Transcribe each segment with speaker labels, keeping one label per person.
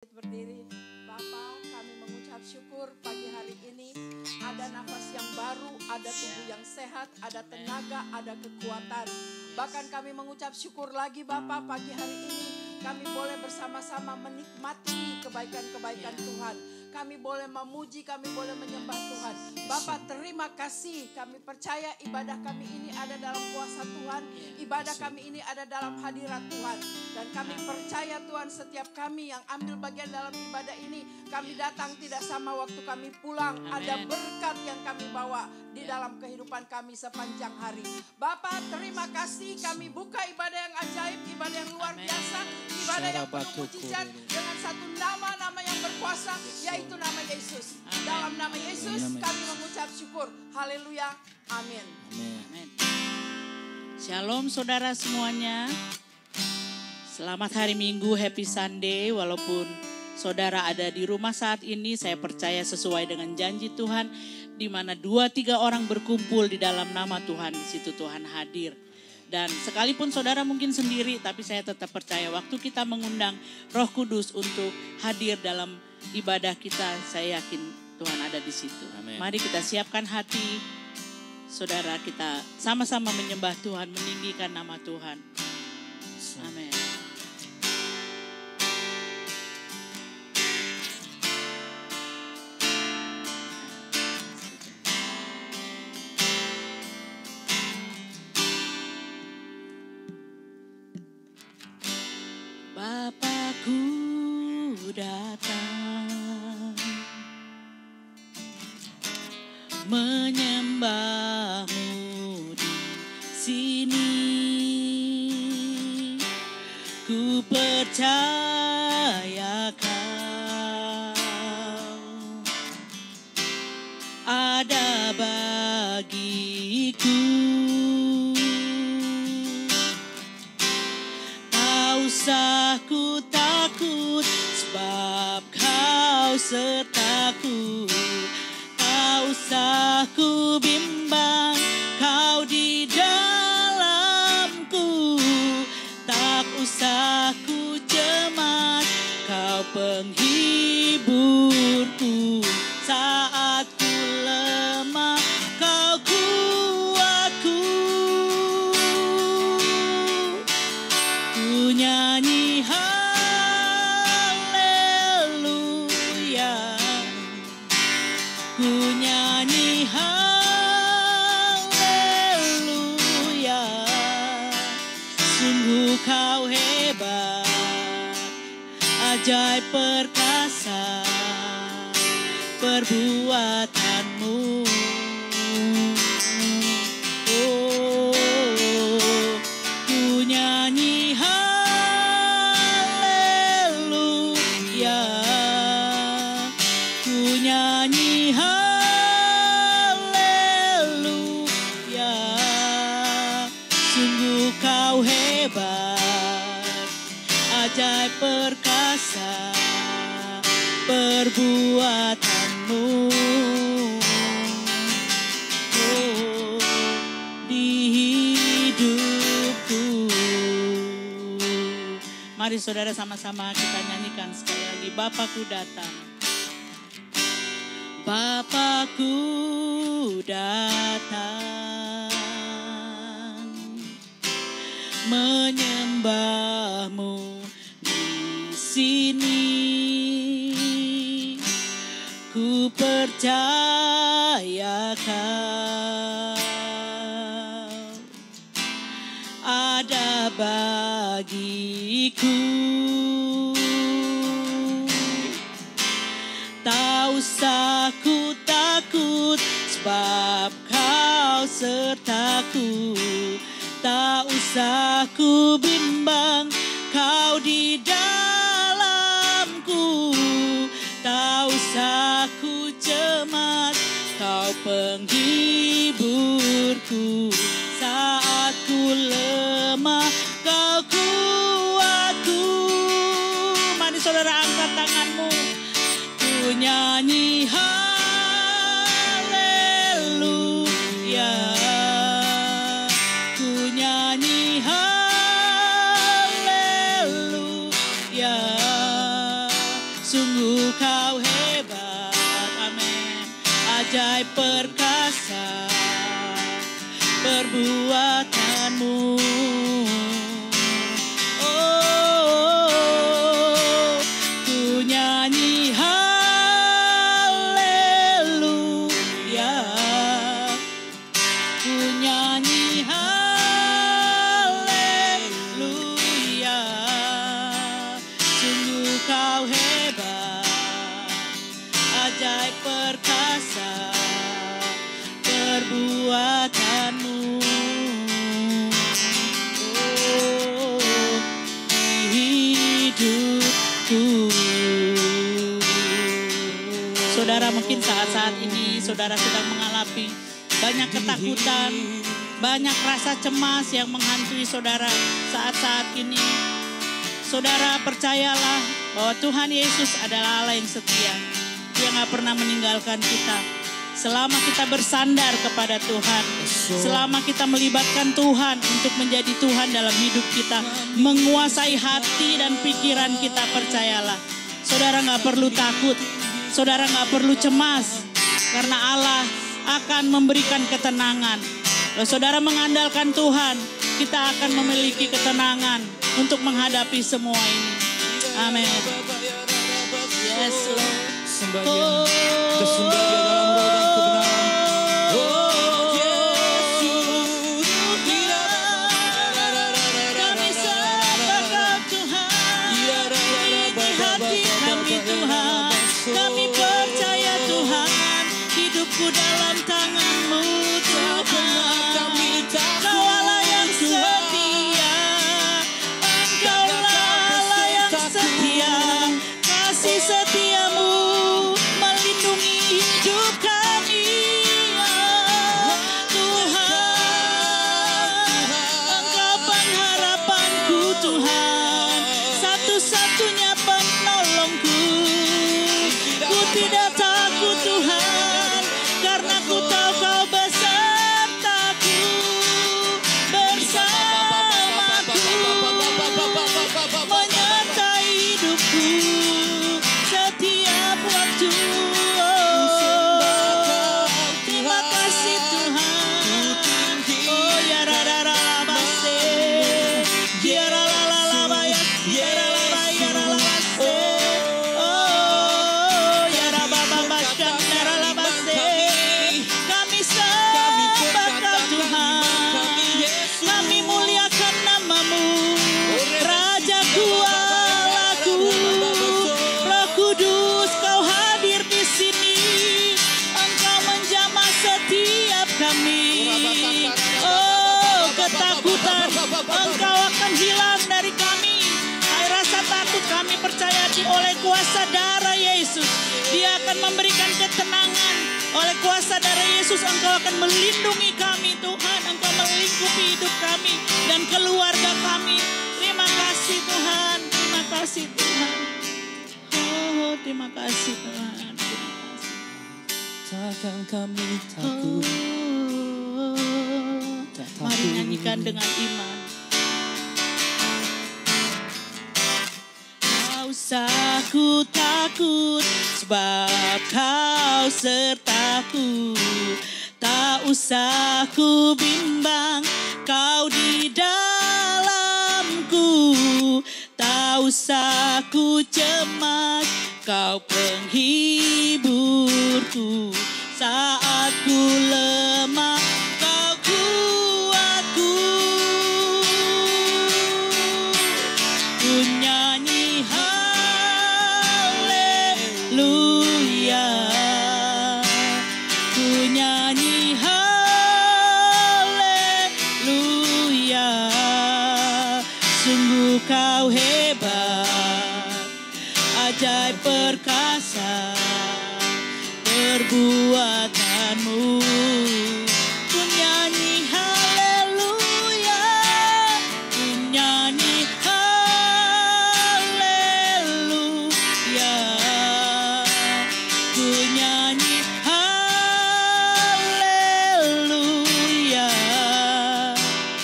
Speaker 1: Berdiri, Bapa, kami mengucap syukur pagi hari ini ada nafas yang baru, ada tubuh yang sehat, ada tenaga, ada kekuatan. Bahkan kami mengucap syukur lagi Bapa, pagi hari ini kami boleh bersama-sama menikmati kebaikan-kebaikan Tuhan. Kami boleh memuji, kami boleh menyembah Tuhan. Bapa, terima kasih. Kami percaya ibadah kami ini ada dalam kuasa Tuhan. Ibadah kami ini ada dalam hadirat Tuhan. Dan kami percaya Tuhan, setiap kami yang ambil bagian dalam ibadah ini, kami datang tidak sama waktu kami pulang. Ada berkat yang kami bawa di dalam kehidupan kami sepanjang hari. Bapa, terima kasih. Kami buka ibadah yang ajaib, ibadah yang luar biasa, ibadah yang penuh mujizat dengan satu nama-nama yang berkuasa, yaitu nama Yesus. Dalam nama Yesus kami mengucap syukur. Haleluya. Amin.
Speaker 2: Amin. Shalom saudara semuanya. Selamat hari Minggu, Happy Sunday. Walaupun saudara ada di rumah saat ini, saya percaya sesuai dengan janji Tuhan, di mana 2-3 orang berkumpul di dalam nama Tuhan, di situ Tuhan hadir. Dan sekalipun saudara mungkin sendiri, tapi saya tetap percaya waktu kita mengundang Roh Kudus untuk hadir dalam ibadah kita, saya yakin Tuhan ada di situ. Amen. Mari kita siapkan hati, saudara, kita sama-sama menyembah Tuhan, meninggikan nama Tuhan. Amin. Bapakku datang menyembahmu di sini. Ku percaya kau ada bagiku. Tak usah ku takut sebab kau sertaku. Tak usah ku bimbang, kau di dalamku. Tak usah ku cemas, kau penghiburku. Saat ku lemah, kau kuatku. Ku nyanyi haleluya, ku nyanyi haleluya. Sungguh kau hebat, ajaib perkasa perbuatanmu. Oh, ku nyanyi haleluya, ku nyanyi haleluya. Sungguh kau hebat, ajaib perkasa perbuatanmu. Oh, di hidupku. Mari saudara sama-sama kita nyanyikan sekali lagi. Bapakku datang. Bapakku datang menyembahmu di sini. Ku percaya kau ada bagiku. Tak usah ku takut sebab kau sertaku. Tak usah ku bimbang, kau di dalamku. Tak usah ku cemas, kau penghiburku. Saat ku lemah, kau kuatku. Mari saudara angkat tanganmu. Ku nyanyi haleluya, ku nyanyi haleluya. Sungguh kau hebat, amin. Ajaib perkasa perbuatanmu. Oh, ku nyanyi haleluya, ku nyanyi haleluya. Sungguh kau hebat, ajaib perkasa perbuatanmu. Oh, hidupku. Saudara, mungkin saat-saat ini saudara sedang mengalami banyak ketakutan, banyak rasa cemas yang menghantui saudara saat-saat ini. Saudara, percayalah bahwa Tuhan Yesus adalah Allah yang setia. Dia gak pernah meninggalkan kita. Selama kita bersandar kepada Tuhan, selama kita melibatkan Tuhan untuk menjadi Tuhan dalam hidup kita, menguasai hati dan pikiran kita, percayalah. Saudara gak perlu takut, saudara gak perlu cemas, karena Allah akan memberikan ketenangan. Kalau saudara mengandalkan Tuhan, kita akan memiliki ketenangan untuk menghadapi semua ini. Amin. Yes, Lord.
Speaker 3: Sembah Dia, tersembah Dia dalam roh dan kebenaran. Oh Yesus,
Speaker 2: kami sembah Kau Tuhan, ini hati kami Tuhan, kami percaya Tuhan, hidupku dalam tangan-Mu Tuhan. Kau Allah yang setia, Engkaulah Allah yang setia, kasih setiamu melindungi hidup kami, ya Tuhan. Engkau pengharapanku Tuhan, satu-satunya penolongku. Ku tidak takut Tuhan, karena ku tahu Kau besertaku, bersamaku, menyertai hidupku setiap waktu. Oh, terima kasih Tuhan. Oh, ya rarararabase, ya ralalalabaya, ya ralabaya ralabase. Oh, ya rabababaskan ralabase. Kami sembah Kau Tuhan, kami muliakan nama-Mu, Rajaku Allahku. Roh Kudus, Kau hadir di sini, Engkau menjamah setiap kami. Oh, ketakutan Engkau akan hilang dari kami. Hai, rasa takut kami percaya oleh kuasa darah Yesus, Dia akan memberikan ketenangan. Oleh kuasa darah Yesus Engkau akan melindungi kami Tuhan. Engkau melingkupi hidup kami dan keluarga kami. Terima kasih Tuhan, terima kasih Tuhan. Oh, terima kasih Tuhan, terima kasih.
Speaker 3: Takkan kami takut.
Speaker 2: Mari nyanyikan dengan iman. Tak usah ku takut, sebab Kau sertaku. Tak usah ku bimbang, Kau di dalamku. Tak usah ku cemas, Kau penghiburku. Saat ku lemah, Kau kuatku. Ku nyanyi haleluya, ku nyanyi haleluya. Sungguh Kau hebat, ajaib perkasa perbuatanmu. Ku nyanyi haleluya, ku nyanyi haleluya, ku nyanyi haleluya.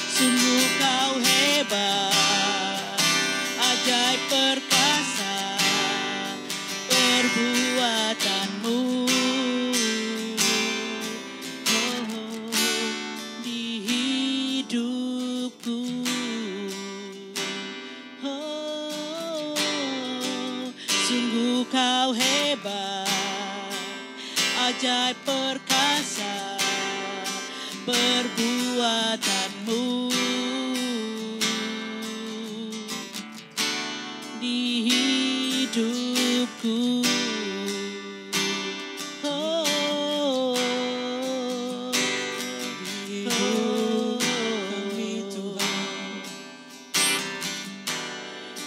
Speaker 2: Sungguh Kau hebat, ajaib perkasa perbuatanmu di hidupku. Sungguh kau hebat, ajaib perkasa perbuatanmu di hidupku.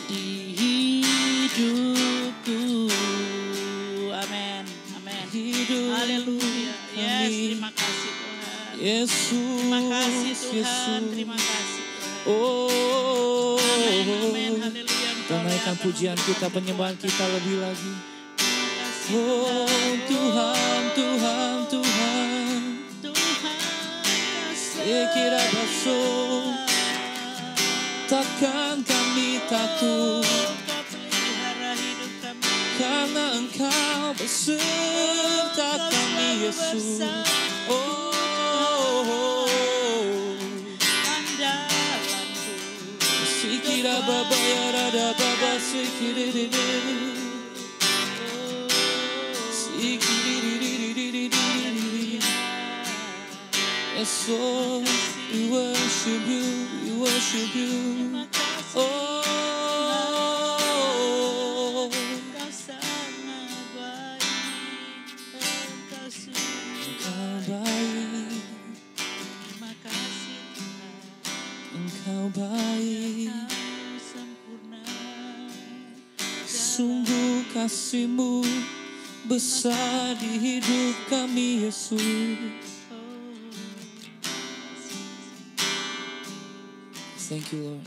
Speaker 2: Di hidupku. Amin, amin. Haleluya. Yes, terima kasih Tuhan.
Speaker 3: Yesus,
Speaker 2: Terima kasih Tuhan,
Speaker 3: Yesus.
Speaker 2: terima kasih Tuhan.
Speaker 3: Oh,
Speaker 2: Amin, amin, haleluya.
Speaker 3: kita naikkan pujian kita, penyembahan kita lebih lagi.
Speaker 2: Terima kasih
Speaker 3: Oh Tuhan, Tuhan, Tuhan.
Speaker 2: Tuhan
Speaker 3: Sekira baso, takkan kami takut,
Speaker 2: Kau pelihara hidup kami.
Speaker 3: karena Engkau beserta kami, Yesus. Oh,
Speaker 2: Andalanku.
Speaker 3: Sikira baba ya rada baba sikiri. Yes, Lord, we worship you, we worship you. Oh,
Speaker 2: Engkau sangat baik, Engkau sungguh
Speaker 3: Engkau baik,
Speaker 2: terima kasih Tuhan.
Speaker 3: Engkau baik.
Speaker 2: Engkau sempurna.
Speaker 3: Sungguh kasih-Mu besar di hidup kami, Yesus. Thank you, Lord.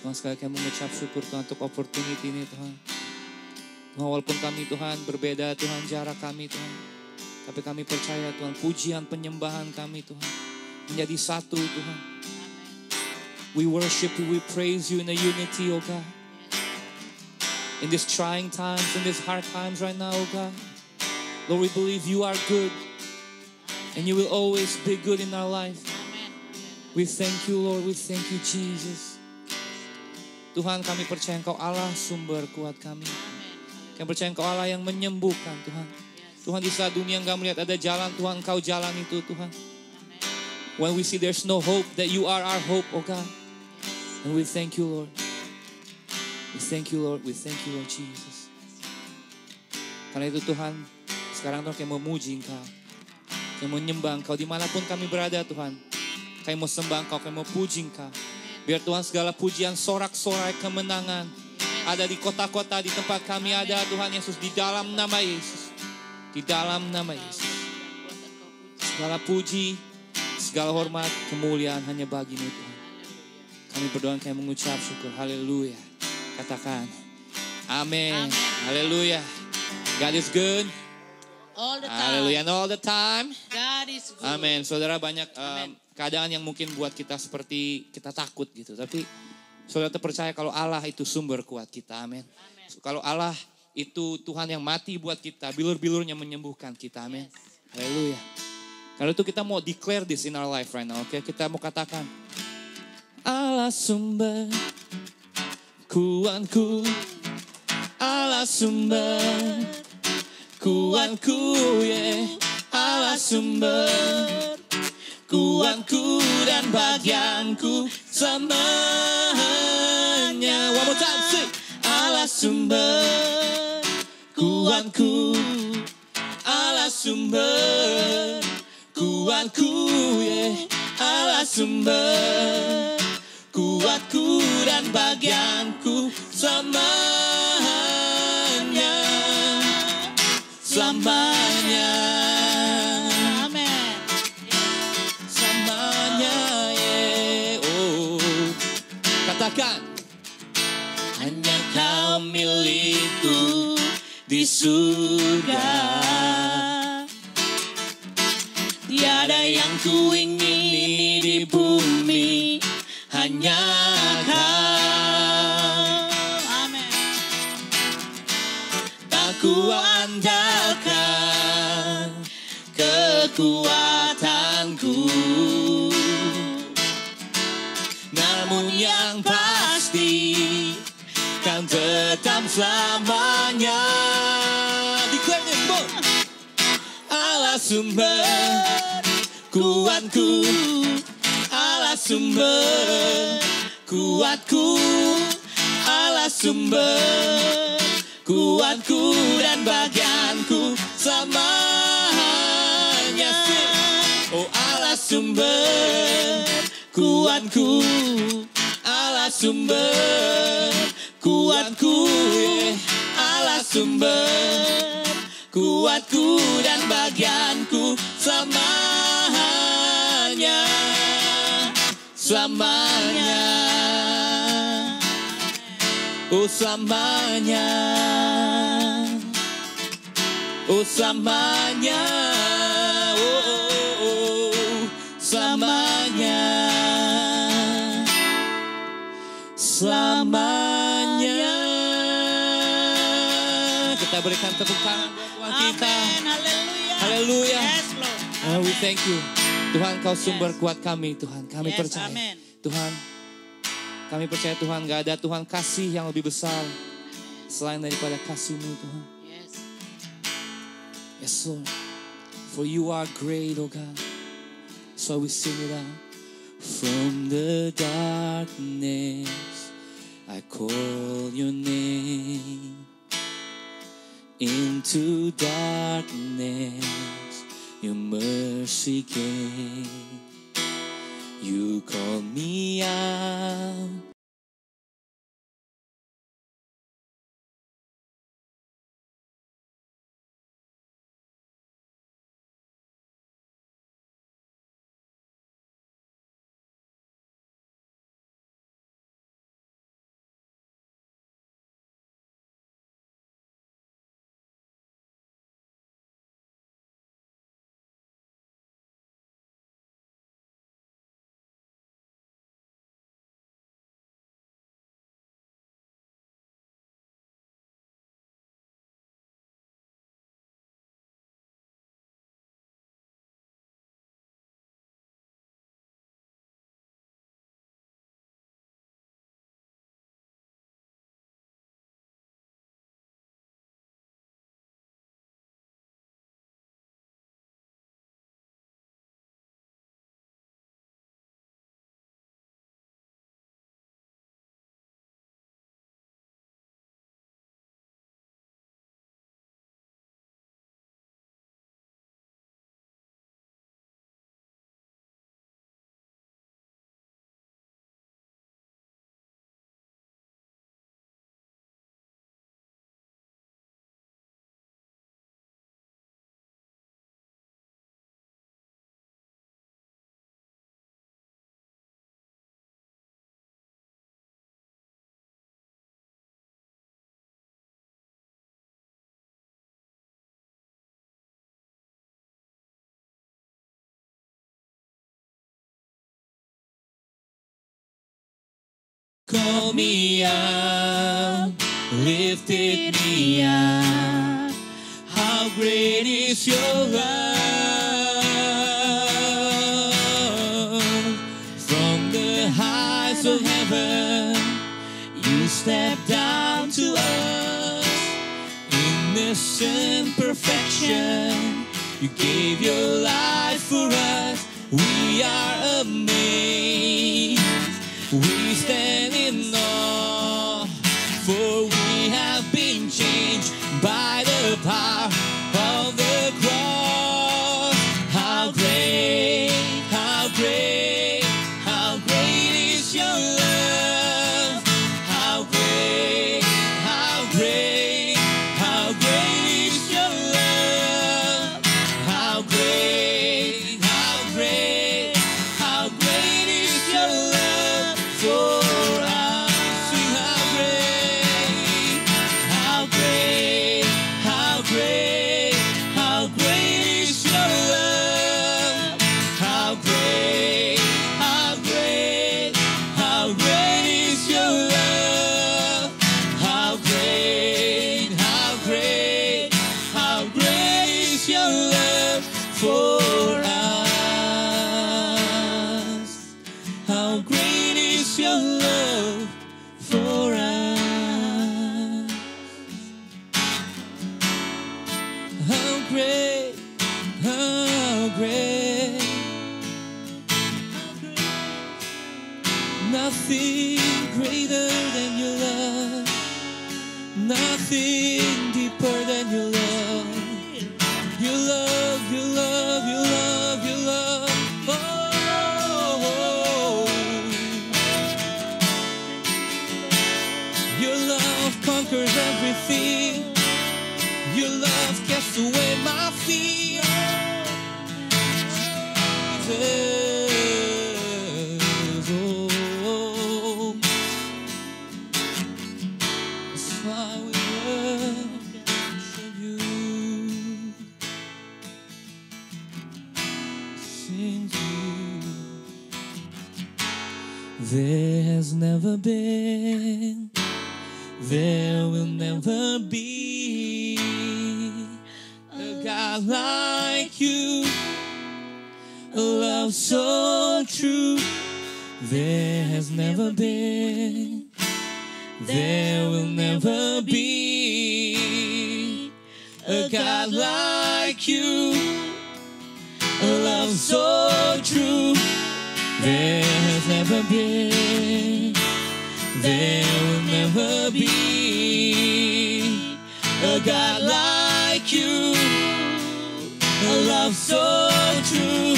Speaker 3: Tuhan, sekali kami mengucap syukur Tuhan untuk opportunity ini, Tuhan. Tuhan, walaupun kami Tuhan berbeda, Tuhan, jarak kami Tuhan, tapi kami percaya Tuhan, pujian penyembahan kami Tuhan menjadi satu Tuhan. We worship you, we praise you in a unity, oh God. In these trying times, in these hard times right now, oh God, Lord, we believe you are good and you will always be good in our life. We thank you, Lord. We thank you, Jesus. Tuhan, kami percaya Engkau Allah sumber kuat kami. Kami percaya Engkau Allah yang menyembuhkan, Tuhan. Tuhan, di saat dunia enggak melihat ada jalan, Tuhan, Engkau jalan itu, Tuhan. When we see there's no hope, that you are our hope, oh God. And we thank you, Lord. We thank you, Lord. We thank you, Lord Jesus. Karena itu, Tuhan, sekarang Tuhan kami memuji Engkau. Kami menyembah Engkau dimanapun kami berada, Tuhan. Kami mau sembah Engkau, kami mau puji Engkau. Biar Tuhan segala pujian, sorak-sorai kemenangan ada di kota-kota, di tempat kami ada, Tuhan Yesus, di dalam nama Yesus. Di dalam nama Yesus. Segala puji, segala hormat, kemuliaan hanya bagi-Mu, Tuhan. Kami berdoa, kami mengucap syukur. Haleluya. Katakan, amin. Haleluya. God is good.
Speaker 2: All the time.
Speaker 3: Haleluya. And all the time.
Speaker 2: God is good.
Speaker 3: Amin. Saudara, banyak keadaan yang mungkin buat kita seperti kita takut gitu. Tapi saudara percaya kalau Allah itu sumber kuat kita. Amin. Kalau Allah itu Tuhan yang mati buat kita. Bilur-bilurnya menyembuhkan kita. Amin. Haleluya. Kalau itu kita mau declare this in our life right now. Oke, kita mau katakan, Allah sumber kuatku. Allah sumber kuatku. Yeah. Allah sumber kuatku dan bagianku semuanya. One more time, sing. Allah sumber kuatku, Allah sumber kuatku, yeah. Allah sumber kuatku dan bagianku semuanya, selamanya. Katakan, hanya Kau milikku di surga. Tiada yang ku ingini di bumi, hanya Kau.
Speaker 2: Amin.
Speaker 3: Tak ku andalkan kekuatanku. Namun yang pasti kan tetap selamanya. Declare this, boy. Allah sumber kuatku, Allah sumber kuatku, Allah sumber kuatku dan bagianku selamanya. Oh Allah sumber kuatku, Allah sumber kuatku, Allah sumber kuatku dan bagianku selamanya, selamanya, oh selamanya, oh selamanya, oh, oh, oh, selamanya, selamanya. Kita berikan tepuk tangan buat Tuhan kita. Haleluya.
Speaker 2: Yes, Lord.
Speaker 3: Oh, we thank you. Tuhan, Kau sumber kuat kami, Tuhan. Kami
Speaker 2: Yes,
Speaker 3: percaya.
Speaker 2: amen.
Speaker 3: Tuhan, kami percaya Tuhan, gak ada Tuhan kasih yang lebih besar selain daripada kasih-Mu, Tuhan.
Speaker 2: Yes.
Speaker 3: Yes, Lord. For you are great, oh God. So we sing it out. From the darkness, I call your name. Into darkness, your mercy came. You call me out. Call me out, lifted me up. How great is your love? From the heights of heaven, you stepped down to us. Innocent perfection, you gave your life for us. We are amazed. We stand in awe, for we have been changed by the power of the cross. How great, how great, how great is your love. How great, how great, how great is your love. How great, how great, how great is your love for great, how great. Nothing greater than your love. Nothing deeper than your love. Your love, your love, your love, your love. Oh, your love conquers everything. Your love casts away my fear. Jesus, oh, that's why we worship you. Sing to you. There has never been, there will never be a God like you, a love so true. There has never been, there will never be a God like you, a love so true. There has never been, there will never be a God like you, a love so true.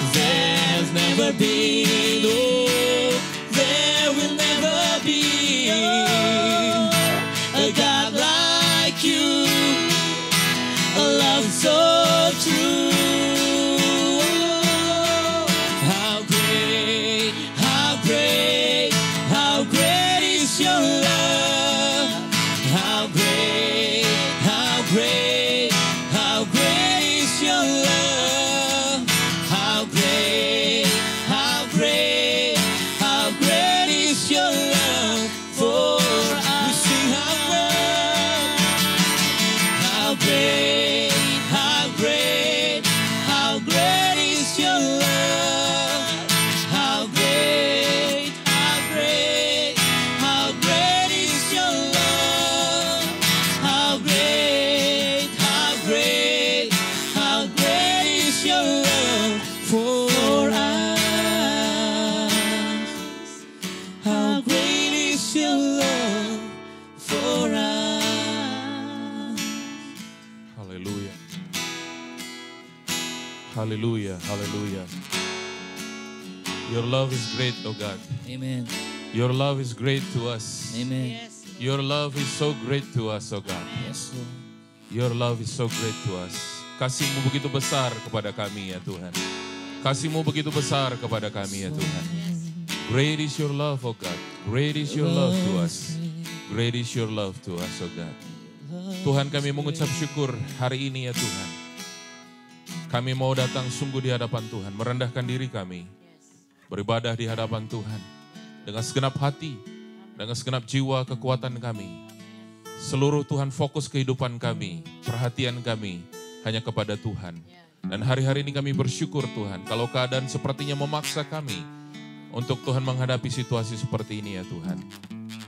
Speaker 3: There has never been, oh, there will never be a God like you, a love so true. How great, how great, how great is your love. How great, how great, how great is your love. How great, how great, how great is your love for us. We sing how great, how great, how great is your love. How great, how great, how great is your love. How great, how great, how great is your love for us. How great is your love for us.
Speaker 4: Haleluya. Haleluya, haleluya. Your love is great, oh God.
Speaker 3: Amen.
Speaker 4: Your love is great to us.
Speaker 3: Amen.
Speaker 2: Yes, Lord.
Speaker 4: Your love is so great to us, oh God.
Speaker 3: Yes, Lord.
Speaker 4: Your love is so great to us. Kasih-Mu begitu besar kepada kami ya Tuhan. Kasih-Mu begitu besar kepada kami ya Tuhan. Great is your love, oh God. Great is your love to us. Great is your love to us, oh God. Tuhan, kami mengucap syukur hari ini ya Tuhan. Kami mau datang sungguh di hadapan Tuhan, merendahkan diri kami, beribadah di hadapan Tuhan, dengan segenap hati, dengan segenap jiwa kekuatan kami. Seluruh Tuhan fokus kehidupan kami, perhatian kami hanya kepada Tuhan. Dan hari-hari ini kami bersyukur Tuhan, kalau keadaan sepertinya memaksa kami untuk Tuhan menghadapi situasi seperti ini ya Tuhan.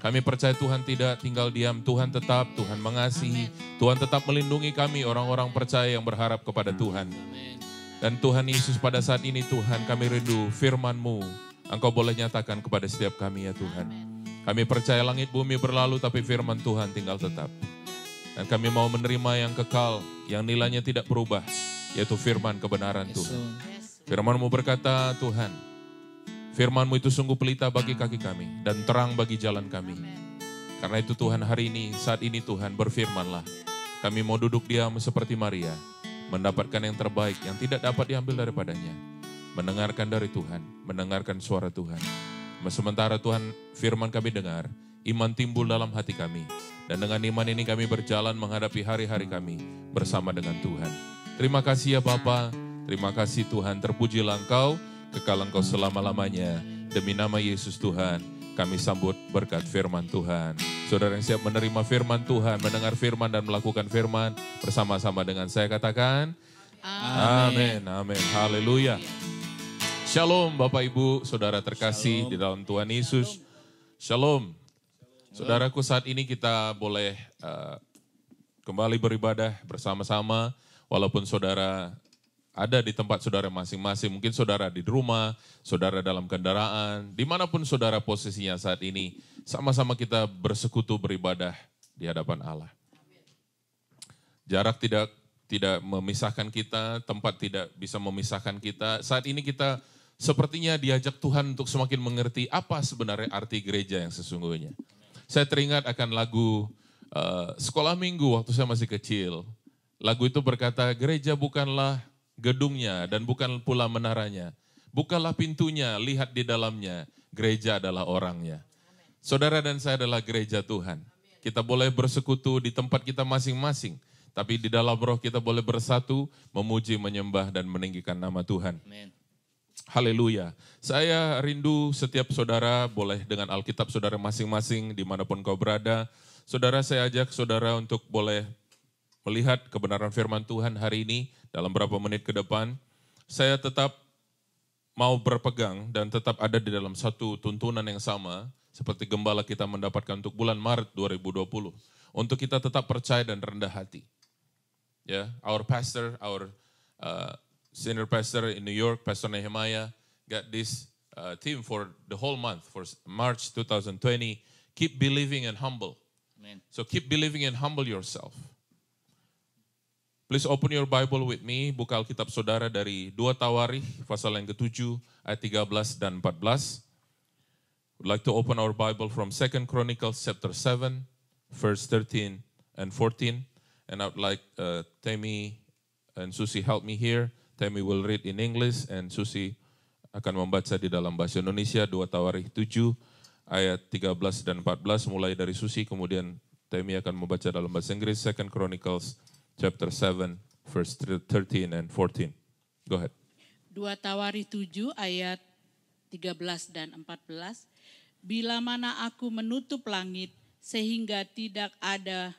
Speaker 4: Kami percaya Tuhan tidak tinggal diam, Tuhan tetap, Tuhan mengasihi, Tuhan tetap melindungi kami orang-orang percaya yang berharap kepada Tuhan. Dan Tuhan Yesus pada saat ini Tuhan kami rindu firman-Mu, Engkau boleh nyatakan kepada setiap kami ya Tuhan. Kami percaya langit bumi berlalu tapi firman Tuhan tinggal tetap. Dan kami mau menerima yang kekal, yang nilainya tidak berubah, yaitu firman kebenaran Tuhan. Firman-Mu berkata Tuhan, firman-Mu itu sungguh pelita bagi kaki kami dan terang bagi jalan kami. Karena itu Tuhan hari ini, saat ini Tuhan berfirmanlah. Kami mau duduk diam seperti Maria, mendapatkan yang terbaik yang tidak dapat diambil daripadanya. Mendengarkan dari Tuhan, mendengarkan suara Tuhan. Sementara Tuhan firman kami dengar, iman timbul dalam hati kami. Dan dengan iman ini kami berjalan menghadapi hari-hari kami bersama dengan Tuhan. Terima kasih ya Bapa, terima kasih Tuhan, terpujilah Engkau, kekal Engkau selama-lamanya. Demi nama Yesus Tuhan, kami sambut berkat firman Tuhan. Saudara yang siap menerima firman Tuhan, mendengar firman dan melakukan firman, bersama-sama dengan saya katakan, amin, amin, haleluya. Shalom Bapak Ibu, Saudara terkasih di dalam Tuhan Yesus. Shalom. Saudaraku, saat ini kita boleh kembali beribadah bersama-sama. walaupun saudara ada di tempat saudara masing-masing, mungkin saudara di rumah, saudara dalam kendaraan, dimanapun saudara posisinya saat ini, sama-sama kita bersekutu beribadah di hadapan Allah. Jarak tidak memisahkan kita, tempat tidak bisa memisahkan kita. Saat ini kita sepertinya diajak Tuhan untuk semakin mengerti apa sebenarnya arti gereja yang sesungguhnya. Saya teringat akan lagu sekolah minggu waktu saya masih kecil. Lagu itu berkata, gereja bukanlah gedungnya dan bukan pula menaranya. Bukalah pintunya, lihat di dalamnya. Gereja adalah orangnya. Saudara dan saya adalah gereja Tuhan. Kita boleh bersekutu di tempat kita masing-masing. Tapi di dalam roh kita boleh bersatu, memuji, menyembah, dan meninggikan nama Tuhan.
Speaker 3: Amen.
Speaker 4: Haleluya. Saya rindu setiap saudara boleh dengan Alkitab saudara masing-masing dimanapun kau berada. Saudara, saya ajak saudara untuk boleh melihat kebenaran firman Tuhan hari ini dalam beberapa menit ke depan. Saya tetap mau berpegang dan tetap ada di dalam satu tuntunan yang sama seperti gembala kita mendapatkan untuk bulan Maret 2020. Untuk kita tetap percaya dan rendah hati. Ya, our pastor, our senior pastor in New York, Pastor Nehemiah, got this theme for the whole month, for March 2020. Keep believing and humble.
Speaker 3: Amen.
Speaker 4: So keep believing and humble yourself. Please open your Bible with me, buka Alkitab saudara dari 2 Tawarikh, pasal yang ke-7, ayat 13 dan 14. We'd like to open our Bible from 2 Chronicles chapter 7, verse 13 and 14. And I would like Tammy and Susie help me here. Tammy will read in English and Susie akan membaca di dalam bahasa Indonesia 2 Tawarikh 7, ayat 13 dan 14. Mulai dari Susie, kemudian Tammy akan membaca dalam bahasa Inggris, 2 Chronicles chapter 7, verse 13 and 14. Go ahead.
Speaker 2: 2 Tawarikh 7 ayat 13 dan 14. Bila mana aku menutup langit sehingga tidak ada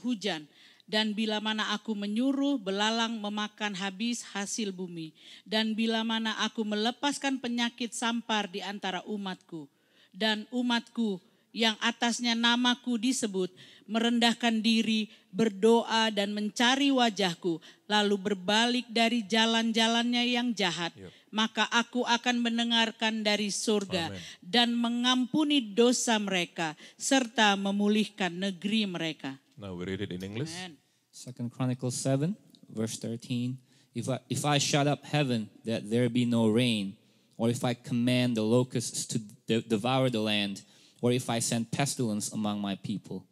Speaker 2: hujan, dan bila mana aku menyuruh belalang memakan habis hasil bumi, dan bila mana aku melepaskan penyakit sampar di antara umatku, dan umatku yang atasnya namaku disebut, merendahkan diri, berdoa dan mencari wajahku, lalu berbalik dari jalan-jalannya yang jahat, maka aku akan mendengarkan dari surga dan mengampuni dosa mereka, serta memulihkan negeri mereka.
Speaker 4: Now we read it in English.
Speaker 2: Amen.
Speaker 3: 2 Chronicles 7, verse 13. If I shut up heaven that there be no rain, or if I command the locusts to devour the land, or if I send pestilence among my people.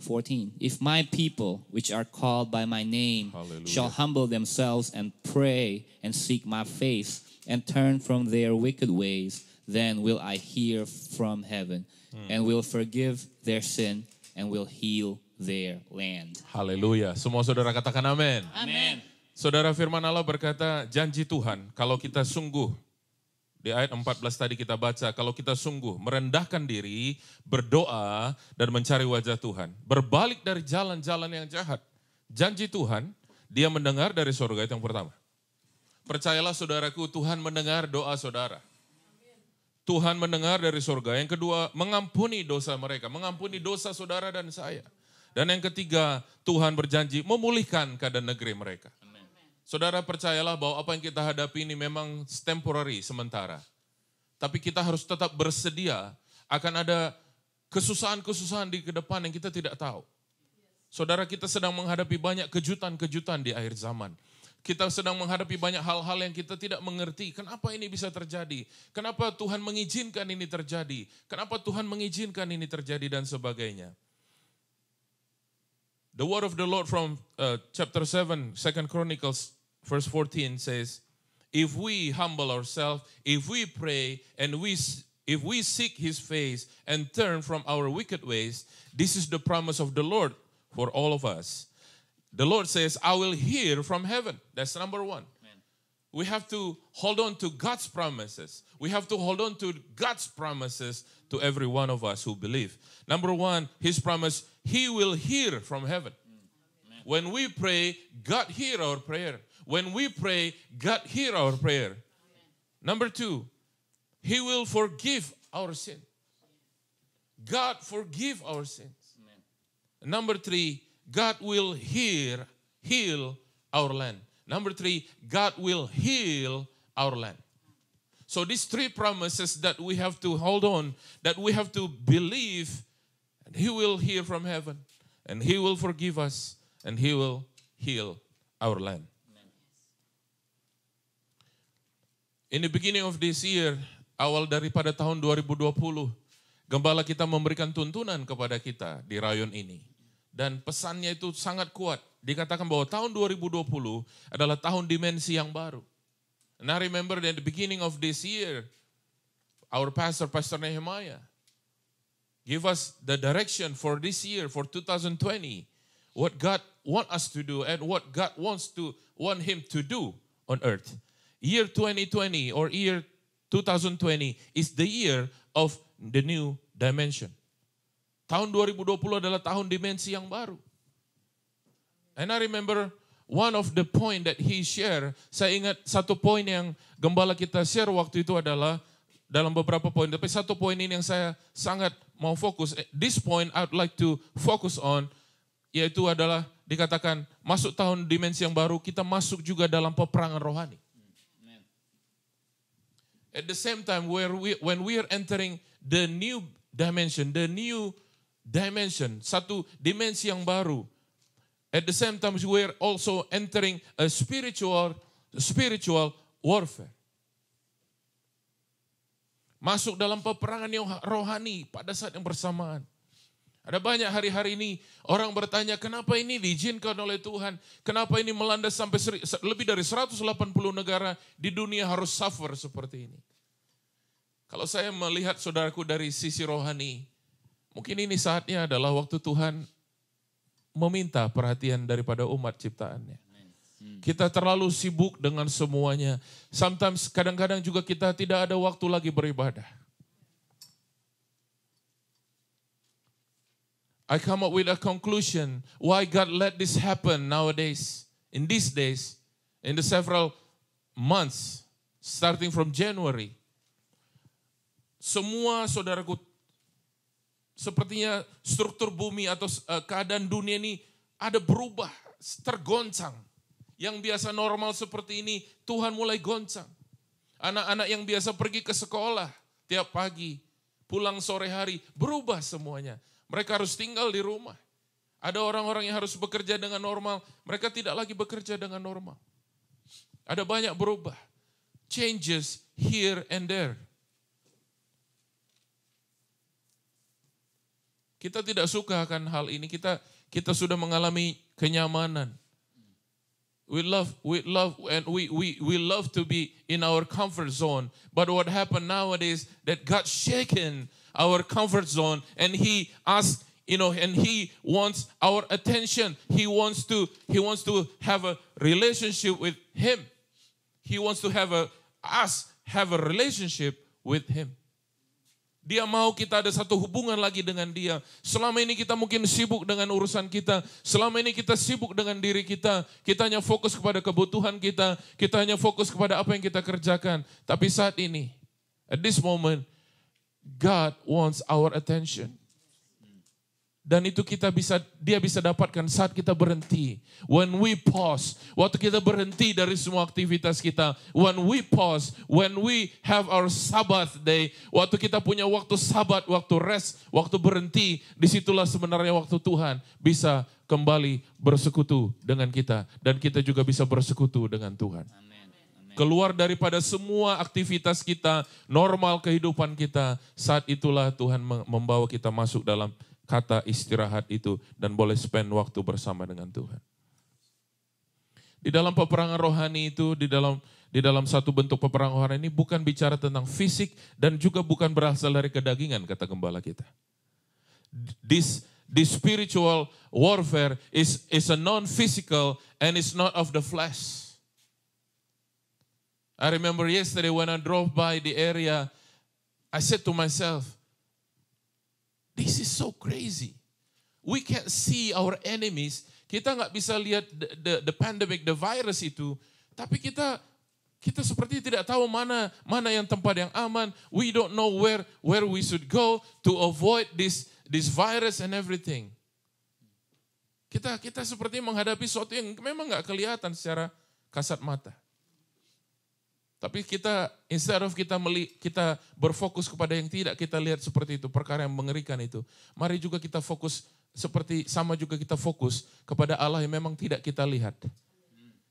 Speaker 3: 14. If my people, which are called by my name,
Speaker 4: Hallelujah,
Speaker 3: shall humble themselves and pray and seek my face and turn from their wicked ways, then will I hear from heaven and will forgive their sin and will heal their land.
Speaker 4: Haleluya. Semua saudara katakan amin.
Speaker 2: Amin.
Speaker 4: Saudara, firman Allah berkata, janji Tuhan kalau kita sungguh, di ayat 14 tadi kita baca, kalau kita sungguh merendahkan diri, berdoa, dan mencari wajah Tuhan. Berbalik dari jalan-jalan yang jahat. Janji Tuhan, dia mendengar dari surga, itu yang pertama. Percayalah saudaraku, Tuhan mendengar doa saudara. Tuhan mendengar dari surga. Yang kedua, mengampuni dosa mereka, mengampuni dosa saudara dan saya. Dan yang ketiga, Tuhan berjanji memulihkan keadaan negeri mereka. Saudara, percayalah bahwa apa yang kita hadapi ini memang temporary, sementara. Tapi kita harus tetap bersedia, akan ada kesusahan-kesusahan di depan yang kita tidak tahu. Saudara, kita sedang menghadapi banyak kejutan-kejutan di akhir zaman. Kita sedang menghadapi banyak hal-hal yang kita tidak mengerti. Kenapa ini bisa terjadi? Kenapa Tuhan mengizinkan ini terjadi? Kenapa Tuhan mengizinkan ini terjadi dan sebagainya. The word of the Lord from chapter 7, 2 Chronicles, verse 14 says, if we humble ourselves, if we pray, and if we seek His face and turn from our wicked ways, this is the promise of the Lord for all of us. The Lord says, I will hear from heaven. That's number one. Amen. We have to hold on to God's promises. We have to hold on to God's promises to every one of us who believe. Number one, His promise, He will hear from heaven. Amen. When we pray, God hear our prayer. When we pray, God hear our prayer. Amen. Number two, He will forgive our sin. God forgive our sins. Amen. Number three, God will heal our land. Number 3, God will heal our land. So these 3 promises that we have to hold on, that we have to believe, and He will hear from heaven, and He will forgive us, and He will heal our land. In the beginning of this year, awal daripada tahun 2020, gembala kita memberikan tuntunan kepada kita di rayon ini. Dan pesannya itu sangat kuat. Dikatakan bahwa tahun 2020 adalah tahun dimensi yang baru. And I remember that at the beginning of this year, our pastor, Pastor Nehemiah, give us the direction for this year, for 2020, what God want us to do and what God want Him to do on earth. Year 2020 or year 2020 is the year of the new dimension. Tahun 2020 adalah tahun dimensi yang baru. And I remember one of the point that he share, saya ingat satu poin yang gembala kita share waktu itu adalah dalam beberapa poin, tapi satu poin ini yang saya sangat mau fokus. This point I would like to focus on, yaitu adalah dikatakan masuk tahun dimensi yang baru, kita masuk juga dalam peperangan rohani. At the same time, when we are entering the new dimension, satu dimensi yang baru. At the same time, we are also entering a spiritual warfare. Masuk dalam peperangan yang rohani pada saat yang bersamaan. Ada banyak hari-hari ini orang bertanya, kenapa ini diizinkan oleh Tuhan? Kenapa ini melanda sampai lebih dari 180 negara di dunia harus suffer seperti ini? Kalau saya melihat saudaraku dari sisi rohani, mungkin ini saatnya adalah waktu Tuhan meminta perhatian daripada umat ciptaannya. Kita terlalu sibuk dengan semuanya. Sometimes kadang-kadang juga kita tidak ada waktu lagi beribadah. I come up with a conclusion why God let this happen nowadays, in these days, in the several months, starting from January. Semua saudaraku, sepertinya struktur bumi atau keadaan dunia ini ada berubah, tergoncang. Yang biasa normal seperti ini, Tuhan mulai goncang. Anak-anak yang biasa pergi ke sekolah tiap pagi, pulang sore hari, berubah semuanya. Mereka harus tinggal di rumah. Ada orang-orang yang harus bekerja dengan normal, mereka tidak lagi bekerja dengan normal. Ada banyak berubah. Changes here and there. Kita tidak suka akan hal ini, kita sudah mengalami kenyamanan. We love to be in our comfort zone. But what happened nowadays that God shaken our comfort zone and He asks, and He wants our attention. He wants to have a relationship with Him. He wants to have a relationship with Him. Dia mau kita ada satu hubungan lagi dengan Dia. Selama ini kita mungkin sibuk dengan urusan kita. Selama ini kita sibuk dengan diri kita. Kita hanya fokus kepada kebutuhan kita. Kita hanya fokus kepada apa yang kita kerjakan. Tapi saat ini, at this moment, God wants our attention. Dan itu dia bisa dapatkan saat kita berhenti. When we pause, waktu kita berhenti dari semua aktivitas kita. When we pause, when we have our Sabbath day, waktu kita punya waktu sabat, waktu rest, waktu berhenti, disitulah sebenarnya waktu Tuhan bisa kembali bersekutu dengan kita. Dan kita juga bisa bersekutu dengan Tuhan. Keluar daripada semua aktivitas kita, normal kehidupan kita, saat itulah Tuhan membawa kita masuk dalam kata istirahat itu dan boleh spend waktu bersama dengan Tuhan. Di dalam peperangan rohani itu, di dalam satu bentuk peperangan rohani ini bukan bicara tentang fisik dan juga bukan berasal dari kedagingan, kata gembala kita. This spiritual warfare is a non-physical and it's not of the flesh. I remember yesterday when I drove by the area, I said to myself, this is so crazy. We can't see our enemies. Kita nggak bisa lihat the pandemic, the virus itu. Tapi kita seperti tidak tahu mana yang tempat yang aman. We don't know where we should go to avoid this virus and everything. Kita seperti menghadapi sesuatu yang memang nggak kelihatan secara kasat mata. Tapi kita, instead of kita berfokus kepada yang tidak kita lihat seperti itu, perkara yang mengerikan itu. Mari juga kita fokus sama juga kita fokus kepada Allah yang memang tidak kita lihat.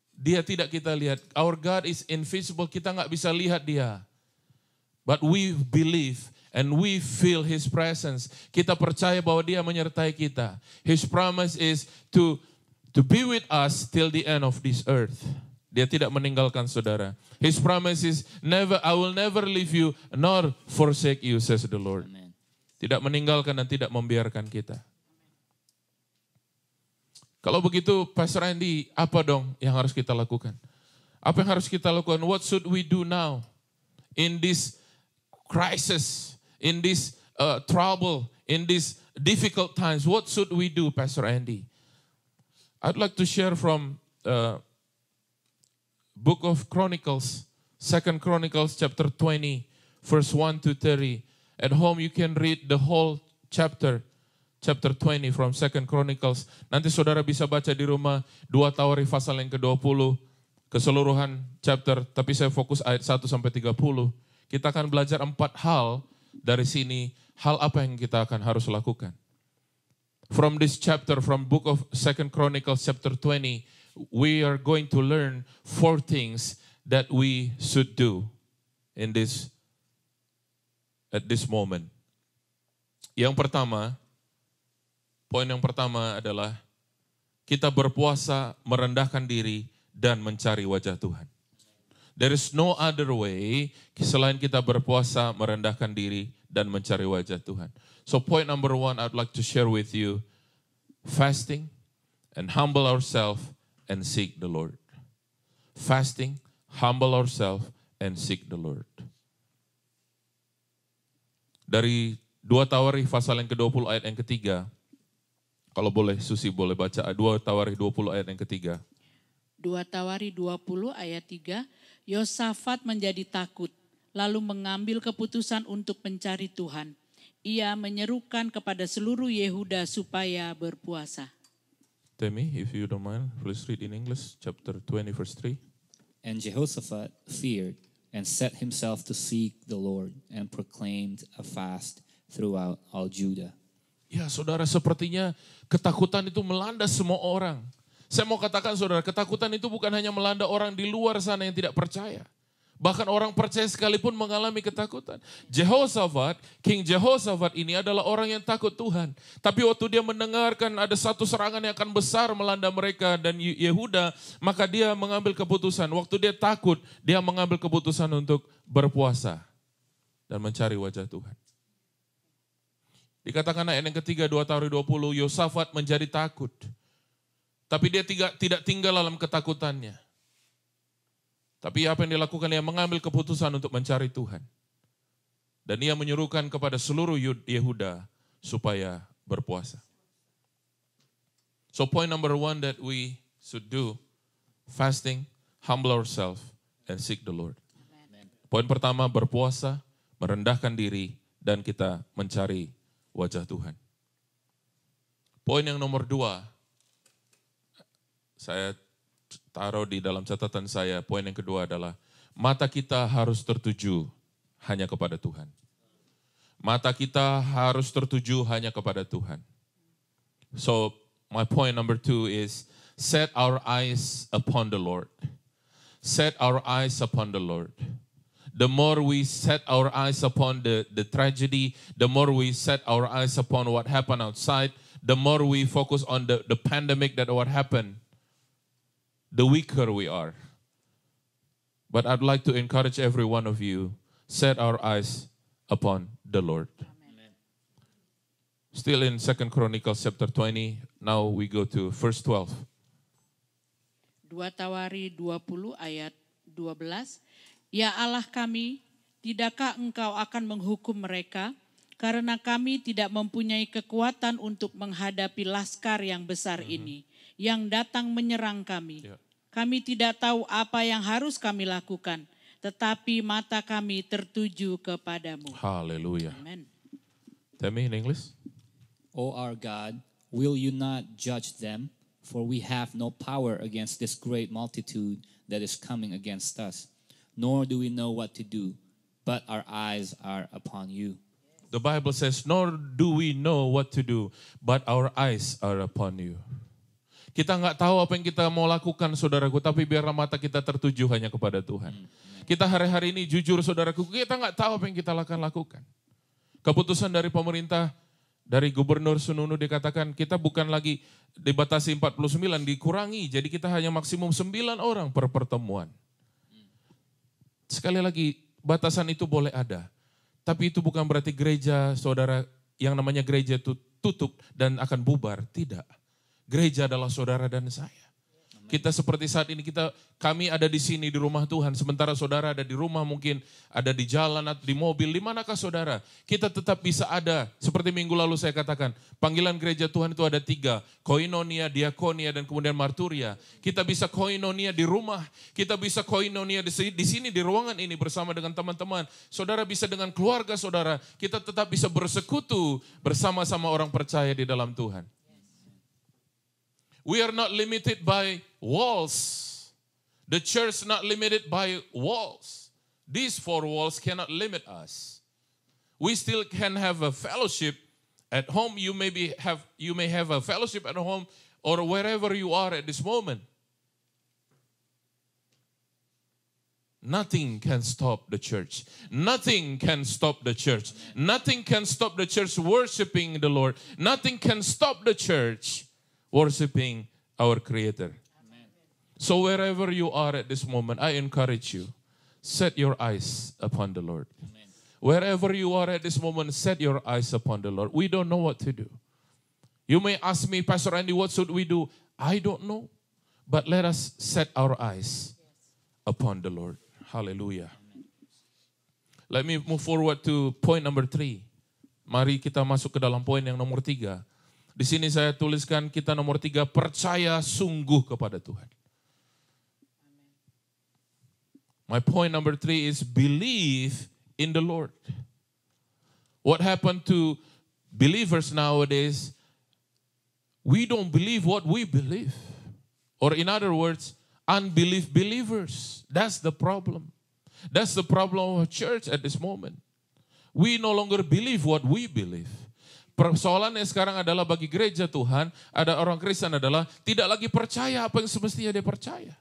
Speaker 4: Dia tidak kita lihat. Our God is invisible, kita nggak bisa lihat dia. But we believe and we feel His presence. Kita percaya bahwa Dia menyertai kita. His promise is to be with us till the end of this earth. Dia tidak meninggalkan saudara. His promise is I will never leave you nor forsake you, says the Lord.
Speaker 3: Amen.
Speaker 4: Tidak meninggalkan dan tidak membiarkan kita. Kalau begitu, Pastor Andy, apa dong yang harus kita lakukan? Apa yang harus kita lakukan? What should we do now in this crisis, in this trouble, in these difficult times? What should we do, Pastor Andy? I'd like to share from Book of Chronicles, 2 Chronicles chapter 20, verse 1 to 30. At home you can read the whole chapter 20 from 2 Chronicles. Nanti saudara bisa baca di rumah 2 Tawarikh pasal yang ke-20, keseluruhan chapter, tapi saya fokus ayat 1 sampai 30. Kita akan belajar 4 hal dari sini, hal apa yang kita akan harus lakukan. From this chapter, from book of 2 Chronicles chapter 20, we are going to learn 4 things that we should do at this moment. Yang pertama, poin yang pertama adalah kita berpuasa, merendahkan diri, dan mencari wajah Tuhan. There is no other way selain kita berpuasa, merendahkan diri, dan mencari wajah Tuhan. So point number 1 I'd like to share with you, fasting and humble ourselves and seek the Lord. Fasting, humble ourselves, and seek the Lord. Dari 2 Tawarikh pasal yang ke-20 ayat yang ketiga, kalau boleh Susi boleh baca 2 Tawarikh 20 ayat yang ketiga.
Speaker 2: 2 Tawarikh 20 ayat 3, Yosafat menjadi takut, lalu mengambil keputusan untuk mencari Tuhan. Ia menyerukan kepada seluruh Yehuda supaya berpuasa.
Speaker 4: Temi, if you don't mind, please read in English, chapter 20, verse 3.
Speaker 3: And Jehoshaphat feared and set himself to seek the Lord and proclaimed a fast throughout all Judah.
Speaker 4: Ya saudara, sepertinya ketakutan itu melanda semua orang. Saya mau katakan saudara, ketakutan itu bukan hanya melanda orang di luar sana yang tidak percaya. Bahkan orang percaya sekalipun mengalami ketakutan. King Jehoshaphat ini adalah orang yang takut Tuhan. Tapi waktu dia mendengarkan ada satu serangan yang akan besar melanda mereka dan Yehuda, maka dia mengambil keputusan. Waktu dia takut, dia mengambil keputusan untuk berpuasa dan mencari wajah Tuhan. Dikatakan ayat yang ketiga 2 Tawarikh 20, Yosafat menjadi takut. Tapi dia tidak tinggal dalam ketakutannya. Tapi apa yang dilakukan? Dia mengambil keputusan untuk mencari Tuhan. Dan ia menyuruhkan kepada seluruh Yehuda supaya berpuasa. So point number 1 that we should do, fasting, humble ourselves, and seek the Lord.
Speaker 2: Amen.
Speaker 4: Poin pertama, berpuasa, merendahkan diri, dan kita mencari wajah Tuhan. Poin yang nomor 2, saya taruh di dalam catatan saya, poin yang kedua adalah mata kita harus tertuju hanya kepada Tuhan. Mata kita harus tertuju hanya kepada Tuhan. So my point number 2 is set our eyes upon the Lord. Set our eyes upon the Lord. The more we set our eyes upon the tragedy, the more we set our eyes upon what happened outside, the more we focus on the pandemic that what happened, the weaker we are. But I'd like to encourage every one of you, set our eyes upon the Lord.
Speaker 2: Amen.
Speaker 4: Still in 2 Chronicles chapter 20, now we go to verse 12.
Speaker 2: 2 Tawarikh 20 ayat 12, Ya Allah kami, tidakkah engkau akan menghukum mereka? Karena kami tidak mempunyai kekuatan untuk menghadapi laskar yang besar ini, yang datang menyerang kami.
Speaker 4: Ya.
Speaker 2: Kami tidak tahu apa yang harus kami lakukan, tetapi mata kami tertuju kepadamu.
Speaker 4: Hallelujah.
Speaker 2: Amen.
Speaker 4: Tell me in English.
Speaker 3: O our God, will you not judge them? For we have no power against this great multitude that is coming against us, nor do we know what to do, but our eyes are upon you.
Speaker 4: The Bible says, nor do we know what to do, but our eyes are upon you. Kita nggak tahu apa yang kita mau lakukan, saudaraku, tapi biarlah mata kita tertuju hanya kepada Tuhan. Kita hari-hari ini jujur, saudaraku, kita nggak tahu apa yang kita akan lakukan. Keputusan dari pemerintah, dari Gubernur Sununu dikatakan, kita bukan lagi dibatasi 49, dikurangi. Jadi kita hanya maksimum 9 orang per pertemuan. Sekali lagi, batasan itu boleh ada. Tapi itu bukan berarti gereja, saudara, yang namanya gereja itu tutup dan akan bubar. Tidak. Gereja adalah saudara dan saya. Kita seperti saat ini, kami ada di sini di rumah Tuhan. Sementara saudara ada di rumah, mungkin ada di jalan atau di mobil. Di manakah saudara? Kita tetap bisa ada. Seperti minggu lalu saya katakan, panggilan gereja Tuhan itu ada 3. Koinonia, diakonia, dan kemudian marturia. Kita bisa koinonia di rumah. Kita bisa koinonia di sini, di ruangan ini bersama dengan teman-teman. Saudara bisa dengan keluarga saudara. Kita tetap bisa bersekutu bersama-sama orang percaya di dalam Tuhan. We are not limited by walls. The church not limited by walls. These 4 walls cannot limit us. We still can have a fellowship at home. You may have a fellowship at home or wherever you are at this moment. Nothing can stop the church. Nothing can stop the church. Nothing can stop the church worshiping the Lord. Nothing can stop the church worshiping our Creator. Amen. So wherever you are at this moment, I encourage you, set your eyes upon the Lord. Amen. Wherever you are at this moment, set your eyes upon the Lord. We don't know what to do. You may ask me, Pastor Andy, what should we do? I don't know. But let us set our eyes upon the Lord. Hallelujah. Amen. Let me move forward to point number 3. Mari kita masuk ke dalam poin yang nomor 3. Di sini saya tuliskan kita nomor 3, percaya sungguh kepada Tuhan. My point number 3 is believe in the Lord. What happened to believers nowadays? We don't believe what we believe. Or in other words, unbelief believers. That's the problem. That's the problem of church at this moment. We no longer believe what we believe. Persoalannya sekarang adalah bagi gereja Tuhan, ada orang Kristen adalah tidak lagi percaya apa yang semestinya dia percaya.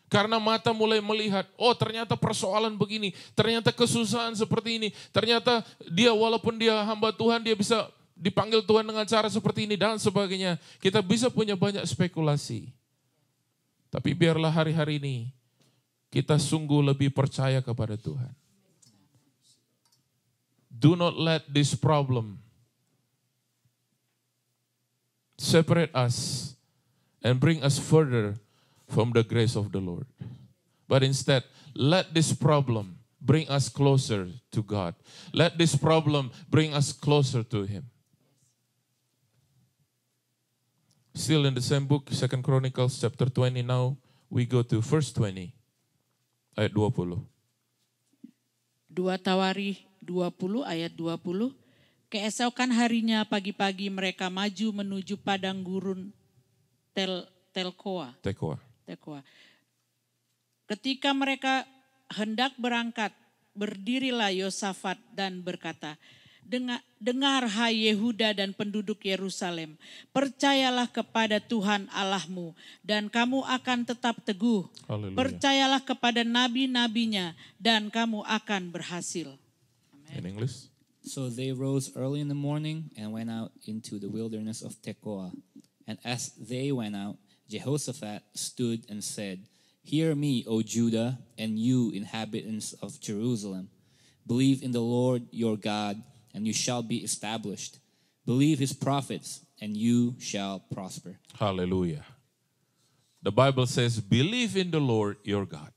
Speaker 4: Karena mata mulai melihat, oh ternyata persoalan begini, ternyata kesusahan seperti ini, ternyata dia walaupun dia hamba Tuhan, dia bisa dipanggil Tuhan dengan cara seperti ini dan sebagainya. Kita bisa punya banyak spekulasi. Tapi biarlah hari-hari ini kita sungguh lebih percaya kepada Tuhan. Do not let this problem separate us and bring us further from the grace of the Lord. But instead, let this problem bring us closer to God. Let this problem bring us closer to Him. Still in the same book, 2 Chronicles chapter 20, now we go to verse 20, ayat 20.
Speaker 2: 2 Tawarikh 20 ayat 20. Keesokan harinya pagi-pagi mereka maju menuju padang gurun Tekoa. Ketika mereka hendak berangkat, berdirilah Yosafat dan berkata, dengar hai Yehuda dan penduduk Yerusalem, percayalah kepada Tuhan Allahmu dan kamu akan tetap teguh. Haleluya. Percayalah kepada nabi-nabinya dan kamu akan berhasil. Amen.
Speaker 4: In English.
Speaker 3: So they rose early in the morning and went out into the wilderness of Tekoa. And as they went out, Jehoshaphat stood and said, Hear me, O Judah, and you inhabitants of Jerusalem. Believe in the Lord your God, and you shall be established. Believe his prophets, and you shall prosper.
Speaker 4: Hallelujah. The Bible says, believe in the Lord your God.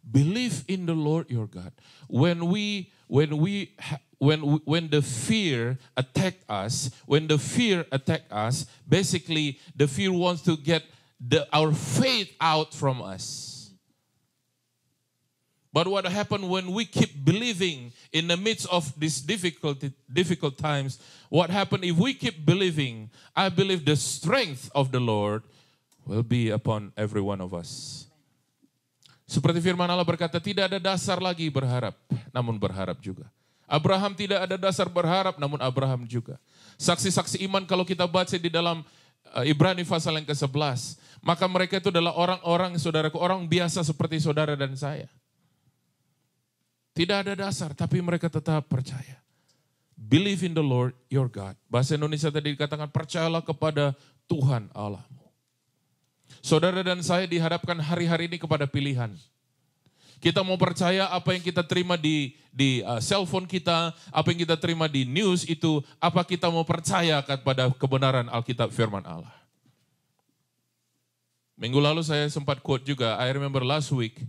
Speaker 4: Believe in the Lord your God. When the fear attacked us, basically the fear wants to get our faith out from us. But what happened when we keep believing in the midst of these difficult times? What happened if we keep believing? I believe the strength of the Lord will be upon every one of us. Seperti firman Allah berkata, tidak ada dasar lagi berharap, namun berharap juga. Abraham tidak ada dasar berharap, namun Abraham juga. Saksi-saksi iman kalau kita baca di dalam Ibrani pasal yang ke-11, maka mereka itu adalah orang-orang, saudaraku, orang biasa seperti saudara dan saya. Tidak ada dasar, tapi mereka tetap percaya. Believe in the Lord your God. Bahasa Indonesia tadi dikatakan, percayalah kepada Tuhan Allahmu. Saudara dan saya dihadapkan hari-hari ini kepada pilihan. Kita mau percaya apa yang kita terima di cellphone kita, apa yang kita terima di news itu, apa kita mau percaya kepada kebenaran Alkitab firman Allah. Minggu lalu saya sempat quote juga, I remember last week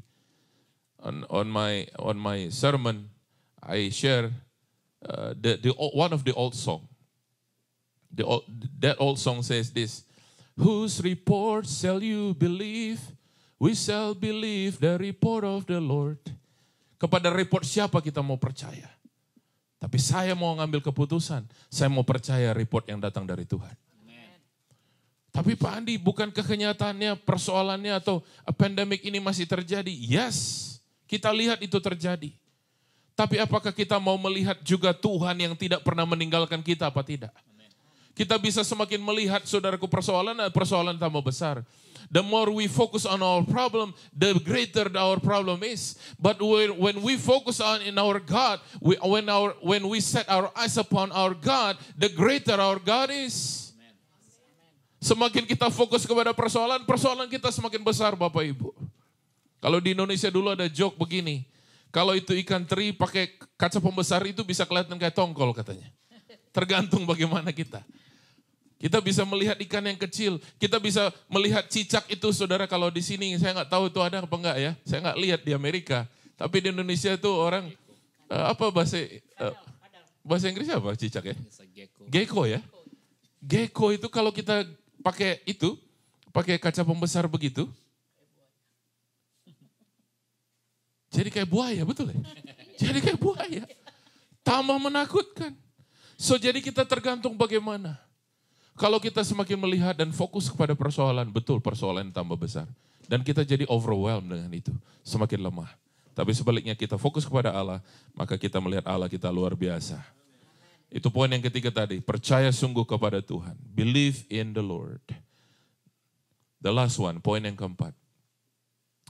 Speaker 4: on my sermon, I share one of the old song. That old song says this, whose report shall you believe? We shall believe the report of the Lord. Kepada report siapa kita mau percaya? Tapi saya mau ngambil keputusan. Saya mau percaya report yang datang dari Tuhan. Amen. Tapi Pak Andi, bukankah kenyataannya, persoalannya atau pandemik ini masih terjadi? Yes, kita lihat itu terjadi. Tapi apakah kita mau melihat juga Tuhan yang tidak pernah meninggalkan kita apa tidak? Kita bisa semakin melihat, saudaraku, persoalan tambah besar. The more we focus on our problem, the greater our problem is. But when we focus on in our God, when we set our eyes upon our God, the greater our God is. Semakin kita fokus kepada persoalan kita semakin besar, Bapak Ibu. Kalau di Indonesia dulu ada joke begini, kalau itu ikan teri pakai kaca pembesar itu bisa kelihatan kayak tongkol katanya. Tergantung bagaimana kita. Kita bisa melihat ikan yang kecil, kita bisa melihat cicak itu, saudara. Kalau di sini saya nggak tahu itu ada apa enggak ya, saya nggak lihat di Amerika. Tapi di Indonesia itu orang apa bahasa Inggris apa cicak ya? Gecko ya. Gecko itu kalau kita pakai kaca pembesar begitu, jadi kayak buaya, betul ya? Jadi kayak buaya, tambah menakutkan. So jadi kita tergantung bagaimana. Kalau kita semakin melihat dan fokus kepada persoalan, betul persoalan tambah besar. Dan kita jadi overwhelmed dengan itu, semakin lemah. Tapi sebaliknya kita fokus kepada Allah, maka kita melihat Allah kita luar biasa. Itu poin yang ketiga tadi, percaya sungguh kepada Tuhan. Believe in the Lord. The last one, poin yang keempat.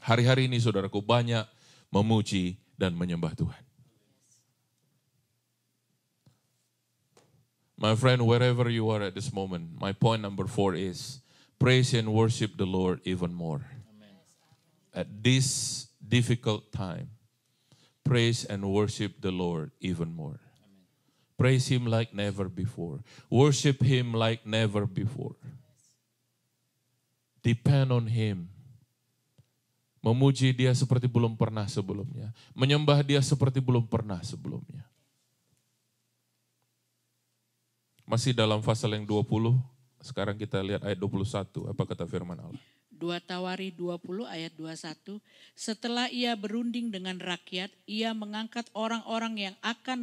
Speaker 4: Hari-hari ini saudaraku banyak memuji dan menyembah Tuhan. My friend, wherever you are at this moment, my point number 4 is praise and worship the Lord even more. Amen. At this difficult time, praise and worship the Lord even more. Amen. Praise Him like never before. Worship Him like never before. Depend on Him. Memuji Dia seperti belum pernah sebelumnya. Menyembah Dia seperti belum pernah sebelumnya. Masih dalam pasal yang 20, sekarang kita lihat ayat 21, apa kata firman Allah?
Speaker 2: 2 Tawari 20 ayat 21, setelah ia berunding dengan rakyat, ia mengangkat orang-orang yang akan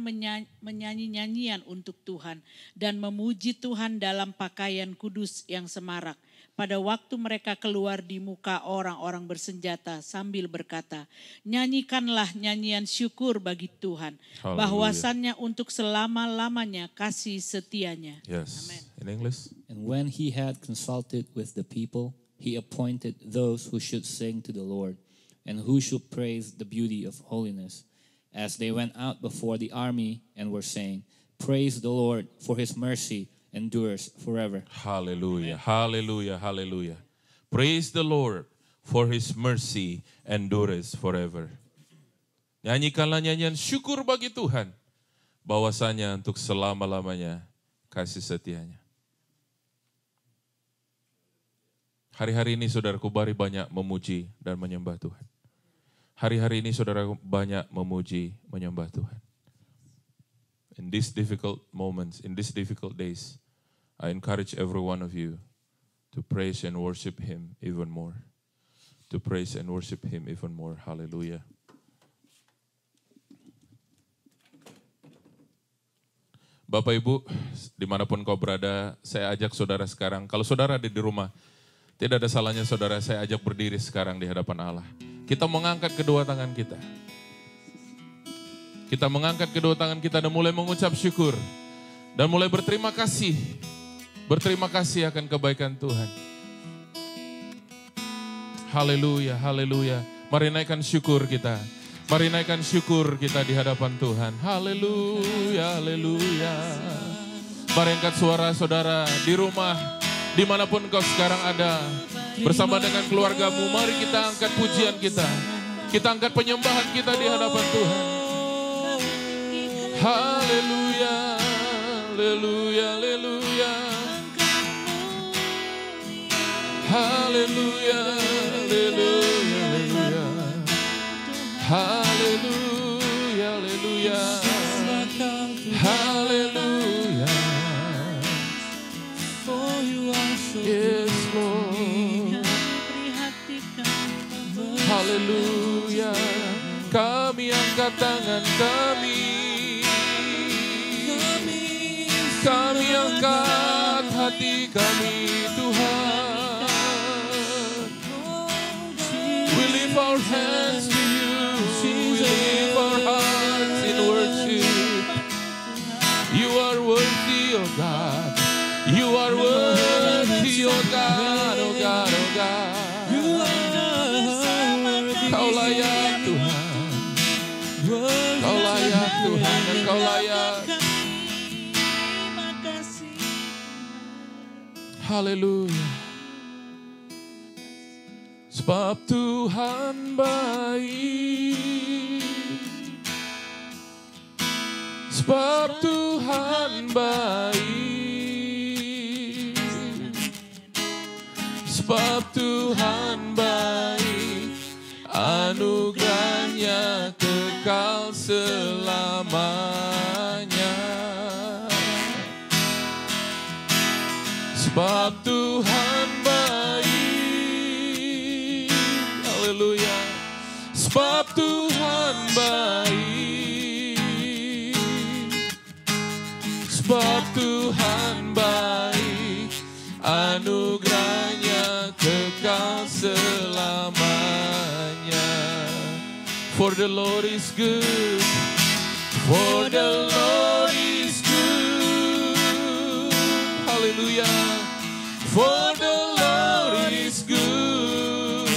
Speaker 2: menyanyi nyanyian untuk Tuhan dan memuji Tuhan dalam pakaian kudus yang semarak. Pada waktu mereka keluar di muka orang-orang bersenjata sambil berkata, nyanyikanlah nyanyian syukur bagi Tuhan, bahwasannya untuk selama-lamanya kasih setianya.
Speaker 4: Yes.
Speaker 2: Amen.
Speaker 4: In English.
Speaker 3: And when he had consulted with the people, he appointed those who should sing to the Lord and who should praise the beauty of holiness. As they went out before the army and were saying, praise the Lord, for His mercy endures forever.
Speaker 4: Hallelujah, hallelujah, hallelujah. Praise the Lord, for His mercy endures forever. Nyanyikanlah nyanyian syukur bagi Tuhan, bahwasanya untuk selama-lamanya kasih setianya. Hari-hari ini saudaraku banyak memuji dan menyembah Tuhan. Hari-hari ini saudaraku banyak memuji, menyembah Tuhan. In these difficult moments, in these difficult days, I encourage every one of you to praise and worship Him even more. To praise and worship Him even more. Hallelujah. Bapak Ibu, dimanapun kau berada, saya ajak saudara sekarang. Kalau saudara ada di rumah, tidak ada salahnya saudara saya ajak berdiri sekarang di hadapan Allah. Kita mengangkat kedua tangan kita. Kita mengangkat kedua tangan kita dan mulai mengucap syukur. Dan mulai berterima kasih. Berterima kasih akan kebaikan Tuhan. Haleluya, haleluya. Mari naikkan syukur kita. Mari naikkan syukur kita di hadapan Tuhan. Haleluya, haleluya. Mari angkat suara saudara di rumah, dimanapun kau sekarang ada. Bersama dengan keluargamu, mari kita angkat pujian kita. Kita angkat penyembahan kita di hadapan Tuhan. Haleluya, haleluya, haleluya. Haleluya, haleluya, haleluya. Haleluya, haleluya. Haleluya. Yes, Lord. Haleluya. Kami angkat tangan kami. Kami angkat hati kami, Tuhan. We lift our hands to you. We lift our hearts in worship. You are worthy, oh God. You are worthy, oh God, oh God, oh God. Kau layak Tuhan. Kau layak Tuhan dan kau layak. Haleluya. Sebab Tuhan baik. Sebab Tuhan baik. Sebab Tuhan baik. Anugerahnya kekal selamanya. Sebab Tuhan baik. Haleluya. Sebab Tuhan baik. Sebab Tuhan baik. Anugerahnya kekal selamanya. For the Lord is good. For the Lord is good. Hallelujah. For the Lord is good.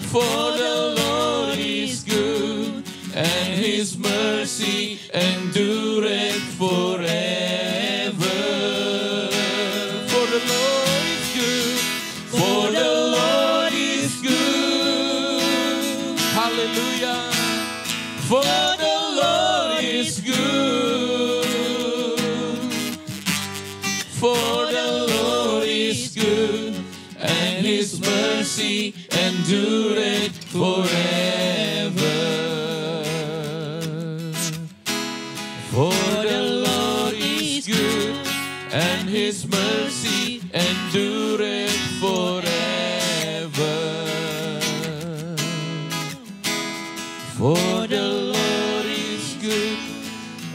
Speaker 4: For the Lord is good. And His mercy endureth forever. For the Lord is good. For the Lord is good. Hallelujah. For the Lord is good. For the Lord is good. And His mercy endureth forever. For the Lord is good, and His mercy endureth forever. For the Lord is good,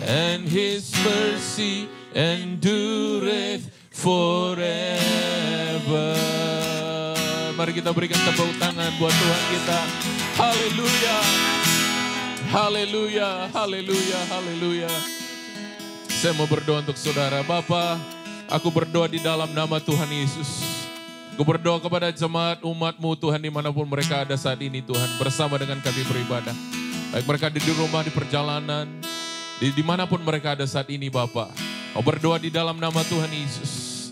Speaker 4: and His mercy endureth forever. Mari kita berikan tepuk tangan buat Tuhan kita. Haleluya. Haleluya, haleluya, haleluya. Saya mau berdoa untuk saudara. Bapa, aku berdoa di dalam nama Tuhan Yesus. Aku berdoa kepada jemaat umat-Mu Tuhan dimanapun mereka ada saat ini Tuhan. Bersama dengan kami beribadah. Baik mereka di rumah, di perjalanan, dimanapun mereka ada saat ini Bapa. Aku berdoa di dalam nama Tuhan Yesus.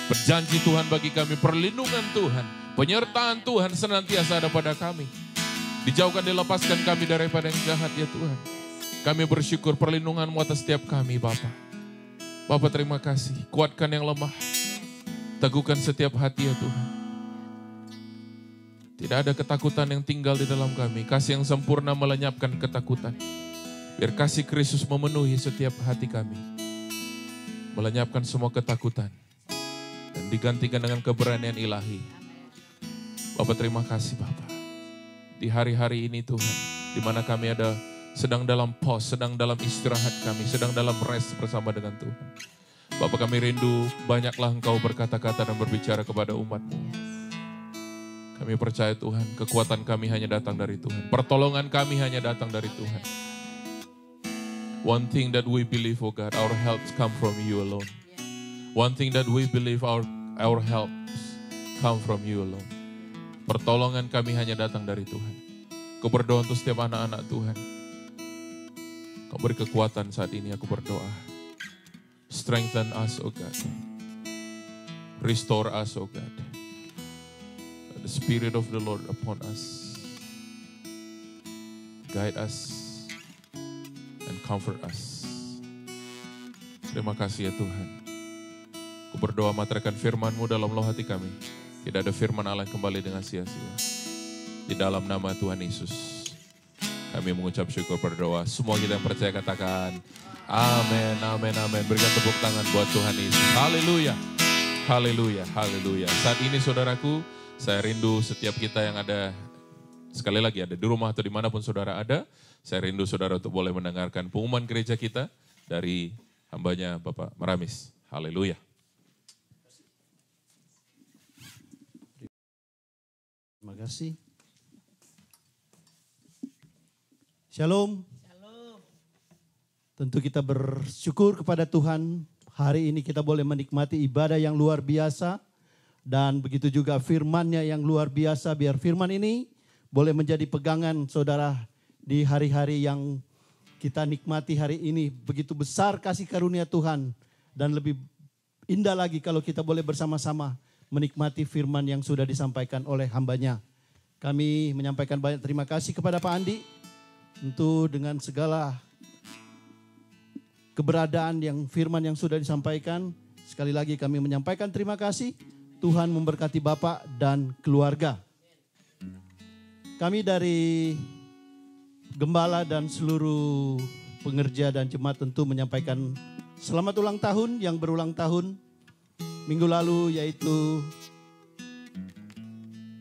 Speaker 4: Berjanji Tuhan bagi kami perlindungan Tuhan. Penyertaan Tuhan senantiasa ada pada kami. Dijauhkan, dilepaskan kami daripada yang jahat ya Tuhan. Kami bersyukur perlindungan-Mu atas setiap kami Bapa. Bapa terima kasih. Kuatkan yang lemah. Teguhkan setiap hati ya Tuhan. Tidak ada ketakutan yang tinggal di dalam kami. Kasih yang sempurna melenyapkan ketakutan. Biar kasih Kristus memenuhi setiap hati kami. Melenyapkan semua ketakutan. Dan digantikan dengan keberanian ilahi. Bapa terima kasih Bapa. Di hari-hari ini Tuhan, di mana kami ada sedang dalam pause, sedang dalam istirahat kami, sedang dalam rest bersama dengan Tuhan. Bapa, kami rindu banyaklah Engkau berkata-kata dan berbicara kepada umat-Mu. Kami percaya Tuhan, kekuatan kami hanya datang dari Tuhan. Pertolongan kami hanya datang dari Tuhan. One thing that we believe, oh God, our help come from you alone. One thing that we believe, our help come from you alone. Pertolongan kami hanya datang dari Tuhan. Kau berdoa untuk setiap anak-anak Tuhan. Kau beri kekuatan saat ini, aku berdoa. Strengthen us, oh God. Restore us, oh God. The Spirit of the Lord upon us. Guide us and comfort us. Terima kasih ya Tuhan. Aku berdoa materaikan firman-Mu dalam loh hati kami. Tidak ada firman Allah yang kembali dengan sia-sia. Di dalam nama Tuhan Yesus, kami mengucap syukur berdoa. Semua kita yang percaya katakan, amin, amin, amin. Berikan tepuk tangan buat Tuhan Yesus. Haleluya, haleluya, haleluya. Saat ini saudaraku, saya rindu setiap kita yang ada, sekali lagi ada di rumah atau dimanapun saudara ada, saya rindu saudara untuk boleh mendengarkan pengumuman gereja kita dari hambanya Bapak Maramis. Haleluya.
Speaker 5: Terima kasih. Shalom. Tentu kita bersyukur kepada Tuhan. Hari ini kita boleh menikmati ibadah yang luar biasa. Dan begitu juga firman-Nya yang luar biasa. Biar firman ini boleh menjadi pegangan saudara di hari-hari yang kita nikmati hari ini. Begitu besar kasih karunia Tuhan. Dan lebih indah lagi kalau kita boleh bersama-sama menikmati firman yang sudah disampaikan oleh hamba-Nya. Kami menyampaikan banyak terima kasih kepada Pak Andi. Tentu dengan segala keberadaan yang firman yang sudah disampaikan. Sekali lagi kami menyampaikan terima kasih. Tuhan memberkati Bapak dan keluarga. Kami dari Gembala dan seluruh pengerja dan jemaat tentu menyampaikan selamat ulang tahun yang berulang tahun. Minggu lalu yaitu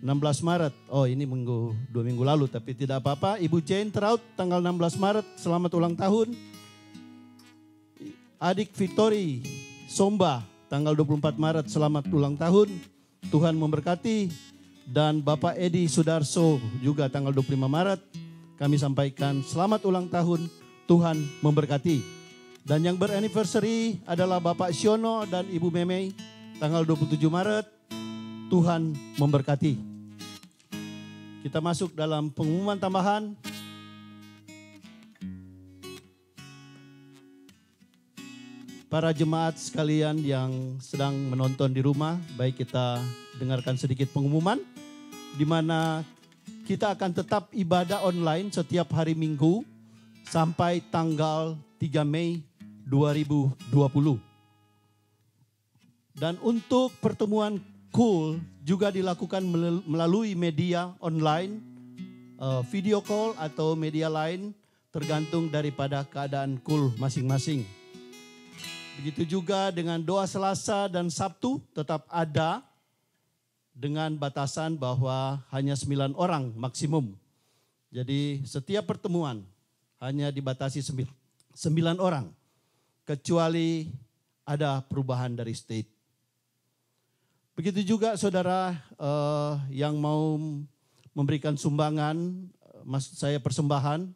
Speaker 5: 16 Maret. Oh ini 2 minggu lalu tapi tidak apa-apa. Ibu Jane Traut tanggal 16 Maret selamat ulang tahun. Adik Victory Somba tanggal 24 Maret selamat ulang tahun. Tuhan memberkati. Dan Bapak Edi Sudarso juga tanggal 25 Maret. Kami sampaikan selamat ulang tahun. Tuhan memberkati. Dan yang beranniversary adalah Bapak Siono dan Ibu Memei tanggal 27 Maret. Tuhan memberkati. Kita masuk dalam pengumuman tambahan. Para jemaat sekalian yang sedang menonton di rumah, baik kita dengarkan sedikit pengumuman, di mana kita akan tetap ibadah online setiap hari Minggu sampai tanggal 3 Mei 2020. Dan untuk pertemuan Cool juga dilakukan melalui media online, video call atau media lain tergantung daripada keadaan Cool masing-masing. Begitu juga dengan doa Selasa dan Sabtu tetap ada dengan batasan bahwa hanya 9 orang maksimum. Jadi setiap pertemuan hanya dibatasi 9 orang. Kecuali ada perubahan dari state. Begitu juga saudara yang mau memberikan sumbangan, maksud saya persembahan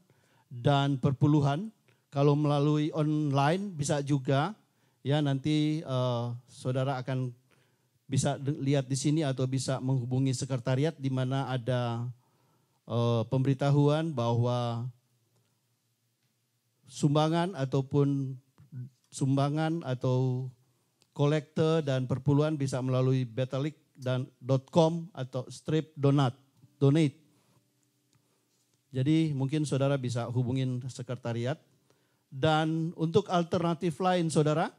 Speaker 5: dan perpuluhan. Kalau melalui online bisa juga. Ya nanti saudara akan bisa lihat di sini atau bisa menghubungi sekretariat di mana ada pemberitahuan bahwa sumbangan atau kolekte dan perpuluhan bisa melalui betalik.com atau strip donate. Jadi mungkin saudara bisa hubungin sekretariat. Dan untuk alternatif lain saudara,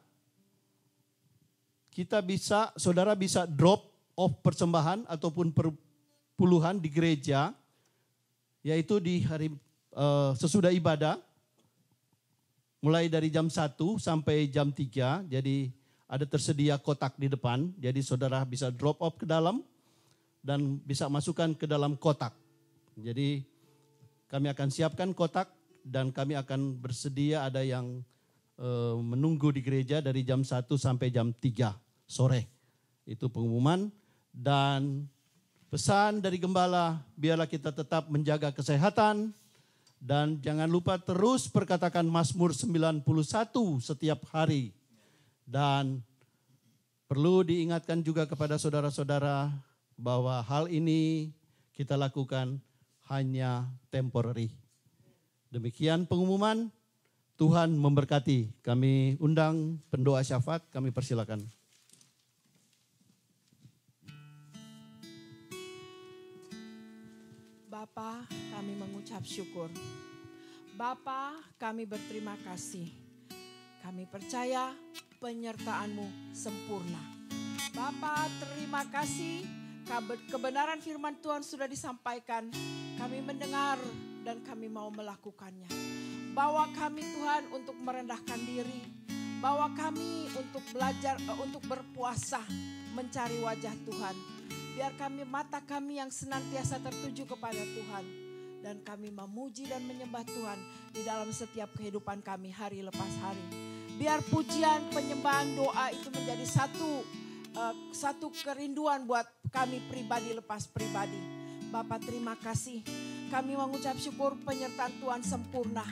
Speaker 5: saudara bisa drop off persembahan ataupun perpuluhan di gereja, yaitu di hari sesudah ibadah, mulai dari jam 1 sampai jam 3, jadi ada tersedia kotak di depan, jadi saudara bisa drop off ke dalam dan bisa masukkan ke dalam kotak. Jadi kami akan siapkan kotak dan kami akan bersedia ada yang menunggu di gereja dari jam 1 sampai jam 3 sore. Itu pengumuman dan pesan dari gembala, biarlah kita tetap menjaga kesehatan dan jangan lupa terus perkatakan Mazmur 91 setiap hari. Dan perlu diingatkan juga kepada saudara-saudara bahwa hal ini kita lakukan hanya temporary. Demikian pengumuman. Tuhan memberkati. Kami undang pendoa syafaat, kami persilakan.
Speaker 1: Bapa, kami mengucap syukur. Bapa, kami berterima kasih. Kami percaya penyertaan-Mu sempurna. Bapa, terima kasih. Kebenaran firman Tuhan sudah disampaikan. Kami mendengar dan kami mau melakukannya. Bawa kami Tuhan untuk merendahkan diri. Bawa kami untuk belajar, untuk berpuasa, mencari wajah Tuhan. Biar mata kami yang senantiasa tertuju kepada Tuhan. Dan kami memuji dan menyembah Tuhan di dalam setiap kehidupan kami hari lepas hari. Biar pujian, penyembahan, doa itu menjadi satu kerinduan buat kami pribadi lepas pribadi. Bapak terima kasih. Kami mengucap syukur penyertaan Tuhan sempurna.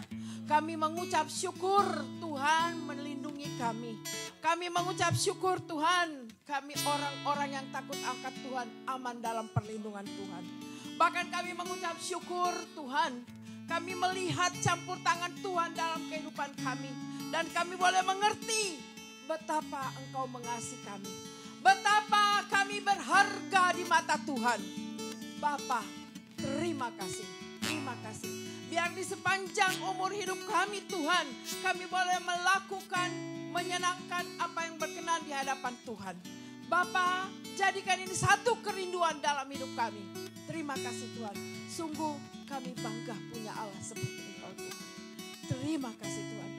Speaker 1: Kami mengucap syukur Tuhan melindungi kami. Kami mengucap syukur Tuhan, kami orang-orang yang takut akan Tuhan aman dalam perlindungan Tuhan. Bahkan kami mengucap syukur Tuhan, kami melihat campur tangan Tuhan dalam kehidupan kami. Dan kami boleh mengerti betapa Engkau mengasihi kami. Betapa kami berharga di mata Tuhan. Bapa, terima kasih. Terima kasih. Biar di sepanjang umur hidup kami Tuhan, kami boleh melakukan, menyenangkan apa yang berkenan di hadapan Tuhan. Bapa, jadikan ini satu kerinduan dalam hidup kami. Terima kasih Tuhan. Sungguh kami bangga punya Allah seperti Engkau Tuhan. Terima kasih Tuhan.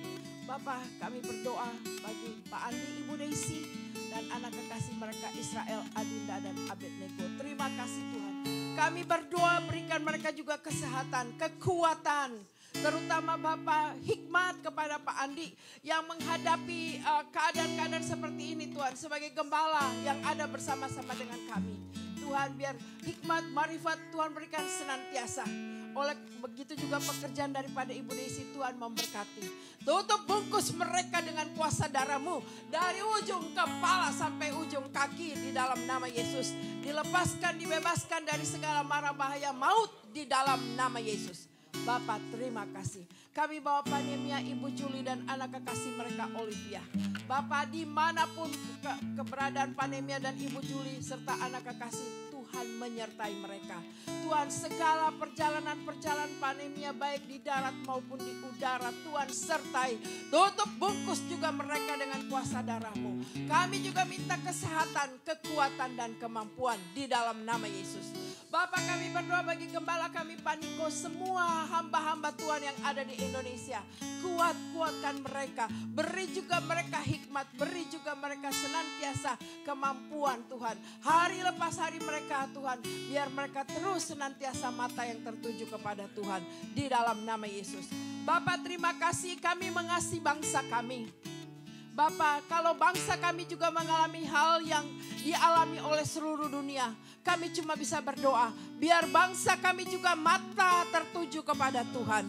Speaker 1: Bapa, kami berdoa bagi Pak Andi, Ibu Daisy, dan anak kekasih mereka Israel, Adinda, dan Abednego. Terima kasih Tuhan. Kami berdoa berikan mereka juga kesehatan, kekuatan. Terutama Bapak hikmat kepada Pak Andi yang menghadapi keadaan-keadaan seperti ini Tuhan. Sebagai gembala yang ada bersama-sama dengan kami. Tuhan biar hikmat, marifat Tuhan berikan senantiasa. Oleh begitu juga pekerjaan daripada Ibu Desi Tuhan memberkati. Tutup bungkus mereka dengan kuasa darah-Mu. Dari ujung kepala sampai ujung kaki di dalam nama Yesus. Dilepaskan, dibebaskan dari segala mara bahaya maut di dalam nama Yesus. Bapak terima kasih. Kami bawa Panemia, Ibu Juli dan anak kekasih mereka Olivia. Bapak dimanapun keberadaan Panemia dan Ibu Juli serta anak kekasih Tuhan menyertai mereka. Tuhan segala perjalanan Panemia baik di darat maupun di udara Tuhan sertai. Tutup bungkus juga mereka dengan kuasa darah-Mu. Kami juga minta kesehatan, kekuatan dan kemampuan di dalam nama Yesus. Bapak kami berdoa bagi gembala kami Pak Niko, semua hamba-hamba Tuhan yang ada di Indonesia. Kuatkan mereka, beri juga mereka hikmat, beri juga mereka senantiasa kemampuan Tuhan. Hari lepas hari mereka Tuhan, biar mereka terus senantiasa mata yang tertuju kepada Tuhan di dalam nama Yesus. Bapak terima kasih kami mengasihi bangsa kami. Bapak, kalau bangsa kami juga mengalami hal yang dialami oleh seluruh dunia, kami cuma bisa berdoa, biar bangsa kami juga mata tertuju kepada Tuhan.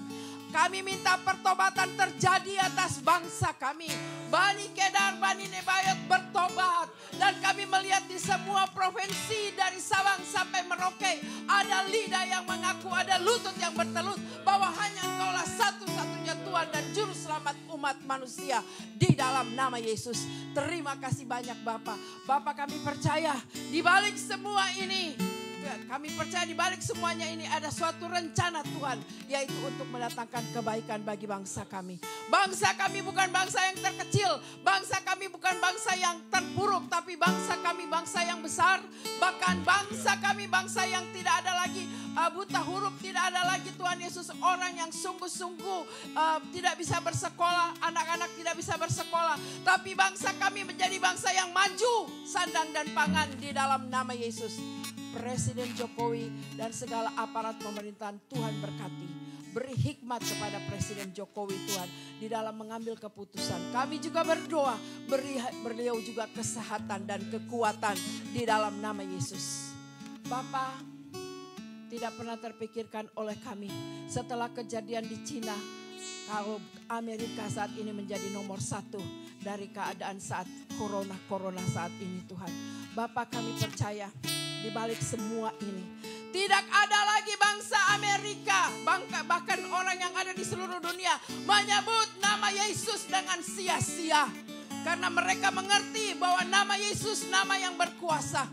Speaker 1: Kami minta pertobatan terjadi atas bangsa kami. Bani Kedar, Bani Nebayot bertobat. Dan kami melihat di semua provinsi dari Sabang sampai Merauke. Ada lidah yang mengaku, ada lutut yang bertelut. Bahwa hanya Engkaulah satu-satunya Tuhan dan Juru Selamat umat manusia. Di dalam nama Yesus. Terima kasih banyak Bapak. Bapak kami percaya di balik semua ini. Kami percaya di balik semuanya ini ada suatu rencana Tuhan. Yaitu untuk mendatangkan kebaikan bagi bangsa kami. Bangsa kami bukan bangsa yang terkecil. Bangsa kami bukan bangsa yang terpuruk. Tapi bangsa kami bangsa yang besar. Bahkan bangsa kami bangsa yang tidak ada lagi buta huruf. Tidak ada lagi Tuhan Yesus orang yang sungguh-sungguh tidak bisa bersekolah. Anak-anak tidak bisa bersekolah. Tapi bangsa kami menjadi bangsa yang maju. Sandang dan pangan di dalam nama Yesus. Presiden Jokowi dan segala aparat pemerintahan Tuhan berkati. Beri hikmat kepada Presiden Jokowi Tuhan di dalam mengambil keputusan. Kami juga berdoa, beri beliau juga kesehatan dan kekuatan di dalam nama Yesus. Bapa, tidak pernah terpikirkan oleh kami setelah kejadian di Cina, kalau Amerika saat ini menjadi nomor 1 dari keadaan saat corona saat ini Tuhan. Bapa, kami percaya di balik semua ini tidak ada lagi bangsa Amerika, bahkan orang yang ada di seluruh dunia menyebut nama Yesus dengan sia-sia. Karena mereka mengerti bahwa nama Yesus nama yang berkuasa.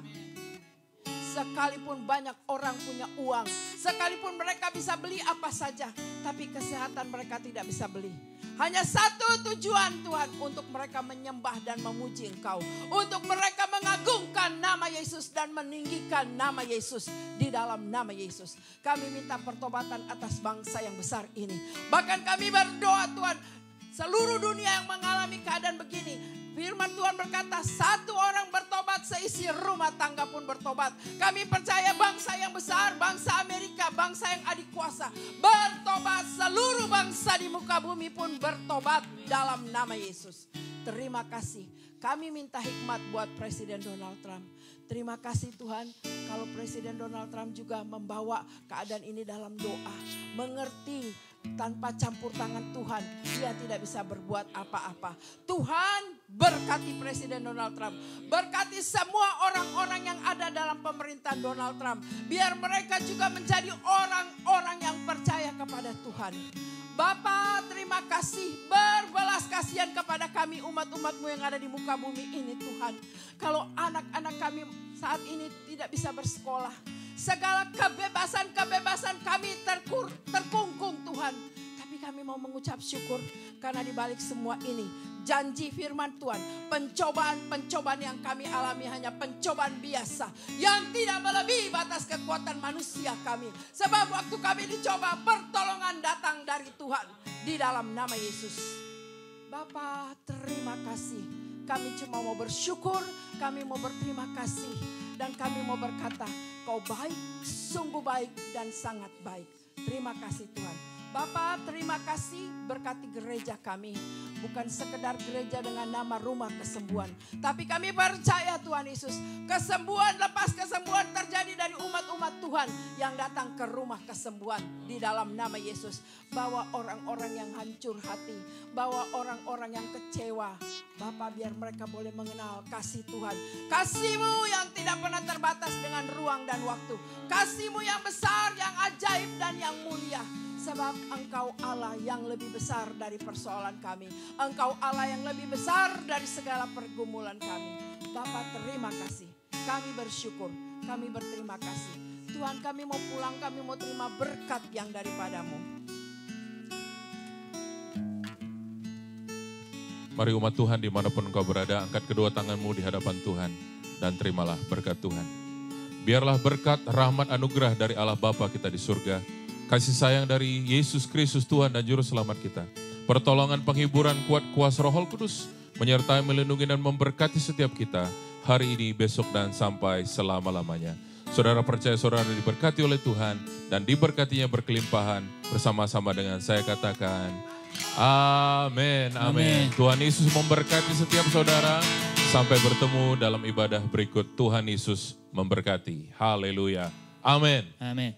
Speaker 1: Sekalipun banyak orang punya uang, sekalipun mereka bisa beli apa saja, tapi kesehatan mereka tidak bisa beli. Hanya satu tujuan Tuhan, untuk mereka menyembah dan memuji Engkau. Untuk mereka mengagungkan nama Yesus dan meninggikan nama Yesus di dalam nama Yesus. Kami minta pertobatan atas bangsa yang besar ini. Bahkan kami berdoa Tuhan, seluruh dunia yang mengalami keadaan begini, firman Tuhan berkata, satu orang bertobat seisi rumah tangga pun bertobat. Kami percaya bangsa yang besar, bangsa Amerika, bangsa yang adik kuasa bertobat. Seluruh bangsa di muka bumi pun bertobat dalam nama Yesus. Terima kasih. Kami minta hikmat buat Presiden Donald Trump. Terima kasih Tuhan, kalau Presiden Donald Trump juga membawa keadaan ini dalam doa. Mengerti tanpa campur tangan Tuhan, dia tidak bisa berbuat apa-apa. Tuhan berkati Presiden Donald Trump. Berkati semua orang-orang yang ada dalam pemerintahan Donald Trump. Biar mereka juga menjadi orang-orang yang percaya kepada Tuhan. Bapa, terima kasih, berbelas kasihan kepada kami umat-umat-Mu yang ada di muka bumi ini Tuhan. Kalau anak-anak kami saat ini tidak bisa bersekolah, segala kebebasan kami terkungkung Tuhan. Tapi kami mau mengucap syukur karena di balik semua ini janji firman Tuhan, pencobaan-pencobaan yang kami alami hanya pencobaan biasa yang tidak melebihi batas kekuatan manusia kami. Sebab waktu kami dicoba, pertolongan datang dari Tuhan di dalam nama Yesus. Bapa, terima kasih. Kami cuma mau bersyukur, kami mau berterima kasih, dan kami mau berkata, Kau baik, sungguh baik dan sangat baik. Terima kasih Tuhan. Bapa, terima kasih, berkati gereja kami. Bukan sekedar gereja dengan nama Rumah Kesembuhan, tapi kami percaya Tuhan Yesus, kesembuhan lepas kesembuhan terjadi dari umat-umat Tuhan yang datang ke Rumah Kesembuhan di dalam nama Yesus. Bawa orang-orang yang hancur hati, bawa orang-orang yang kecewa, Bapa, biar mereka boleh mengenal kasih Tuhan. Kasih-Mu yang tidak pernah terbatas dengan ruang dan waktu. Kasih-Mu yang besar, yang ajaib dan yang mulia. Sebab Engkau Allah yang lebih besar dari persoalan kami. Engkau Allah yang lebih besar dari segala pergumulan kami. Bapa, terima kasih. Kami bersyukur, kami berterima kasih. Tuhan, kami mau pulang, kami mau terima berkat yang daripada-Mu.
Speaker 4: Mari umat Tuhan dimanapun engkau berada, angkat kedua tanganmu di hadapan Tuhan dan terimalah berkat Tuhan. Biarlah berkat, rahmat, anugerah dari Allah Bapa kita di surga, kasih sayang dari Yesus Kristus Tuhan dan Juru Selamat kita, pertolongan, penghiburan, kuat kuasa Roh Kudus, menyertai, melindungi dan memberkati setiap kita, hari ini, besok dan sampai selama-lamanya. Saudara percaya saudara diberkati oleh Tuhan dan diberkatinya berkelimpahan, bersama-sama dengan saya katakan, amin, amin. Tuhan Yesus memberkati setiap saudara. Sampai bertemu dalam ibadah berikut. Tuhan Yesus memberkati. Haleluya. Amin.
Speaker 3: Amin.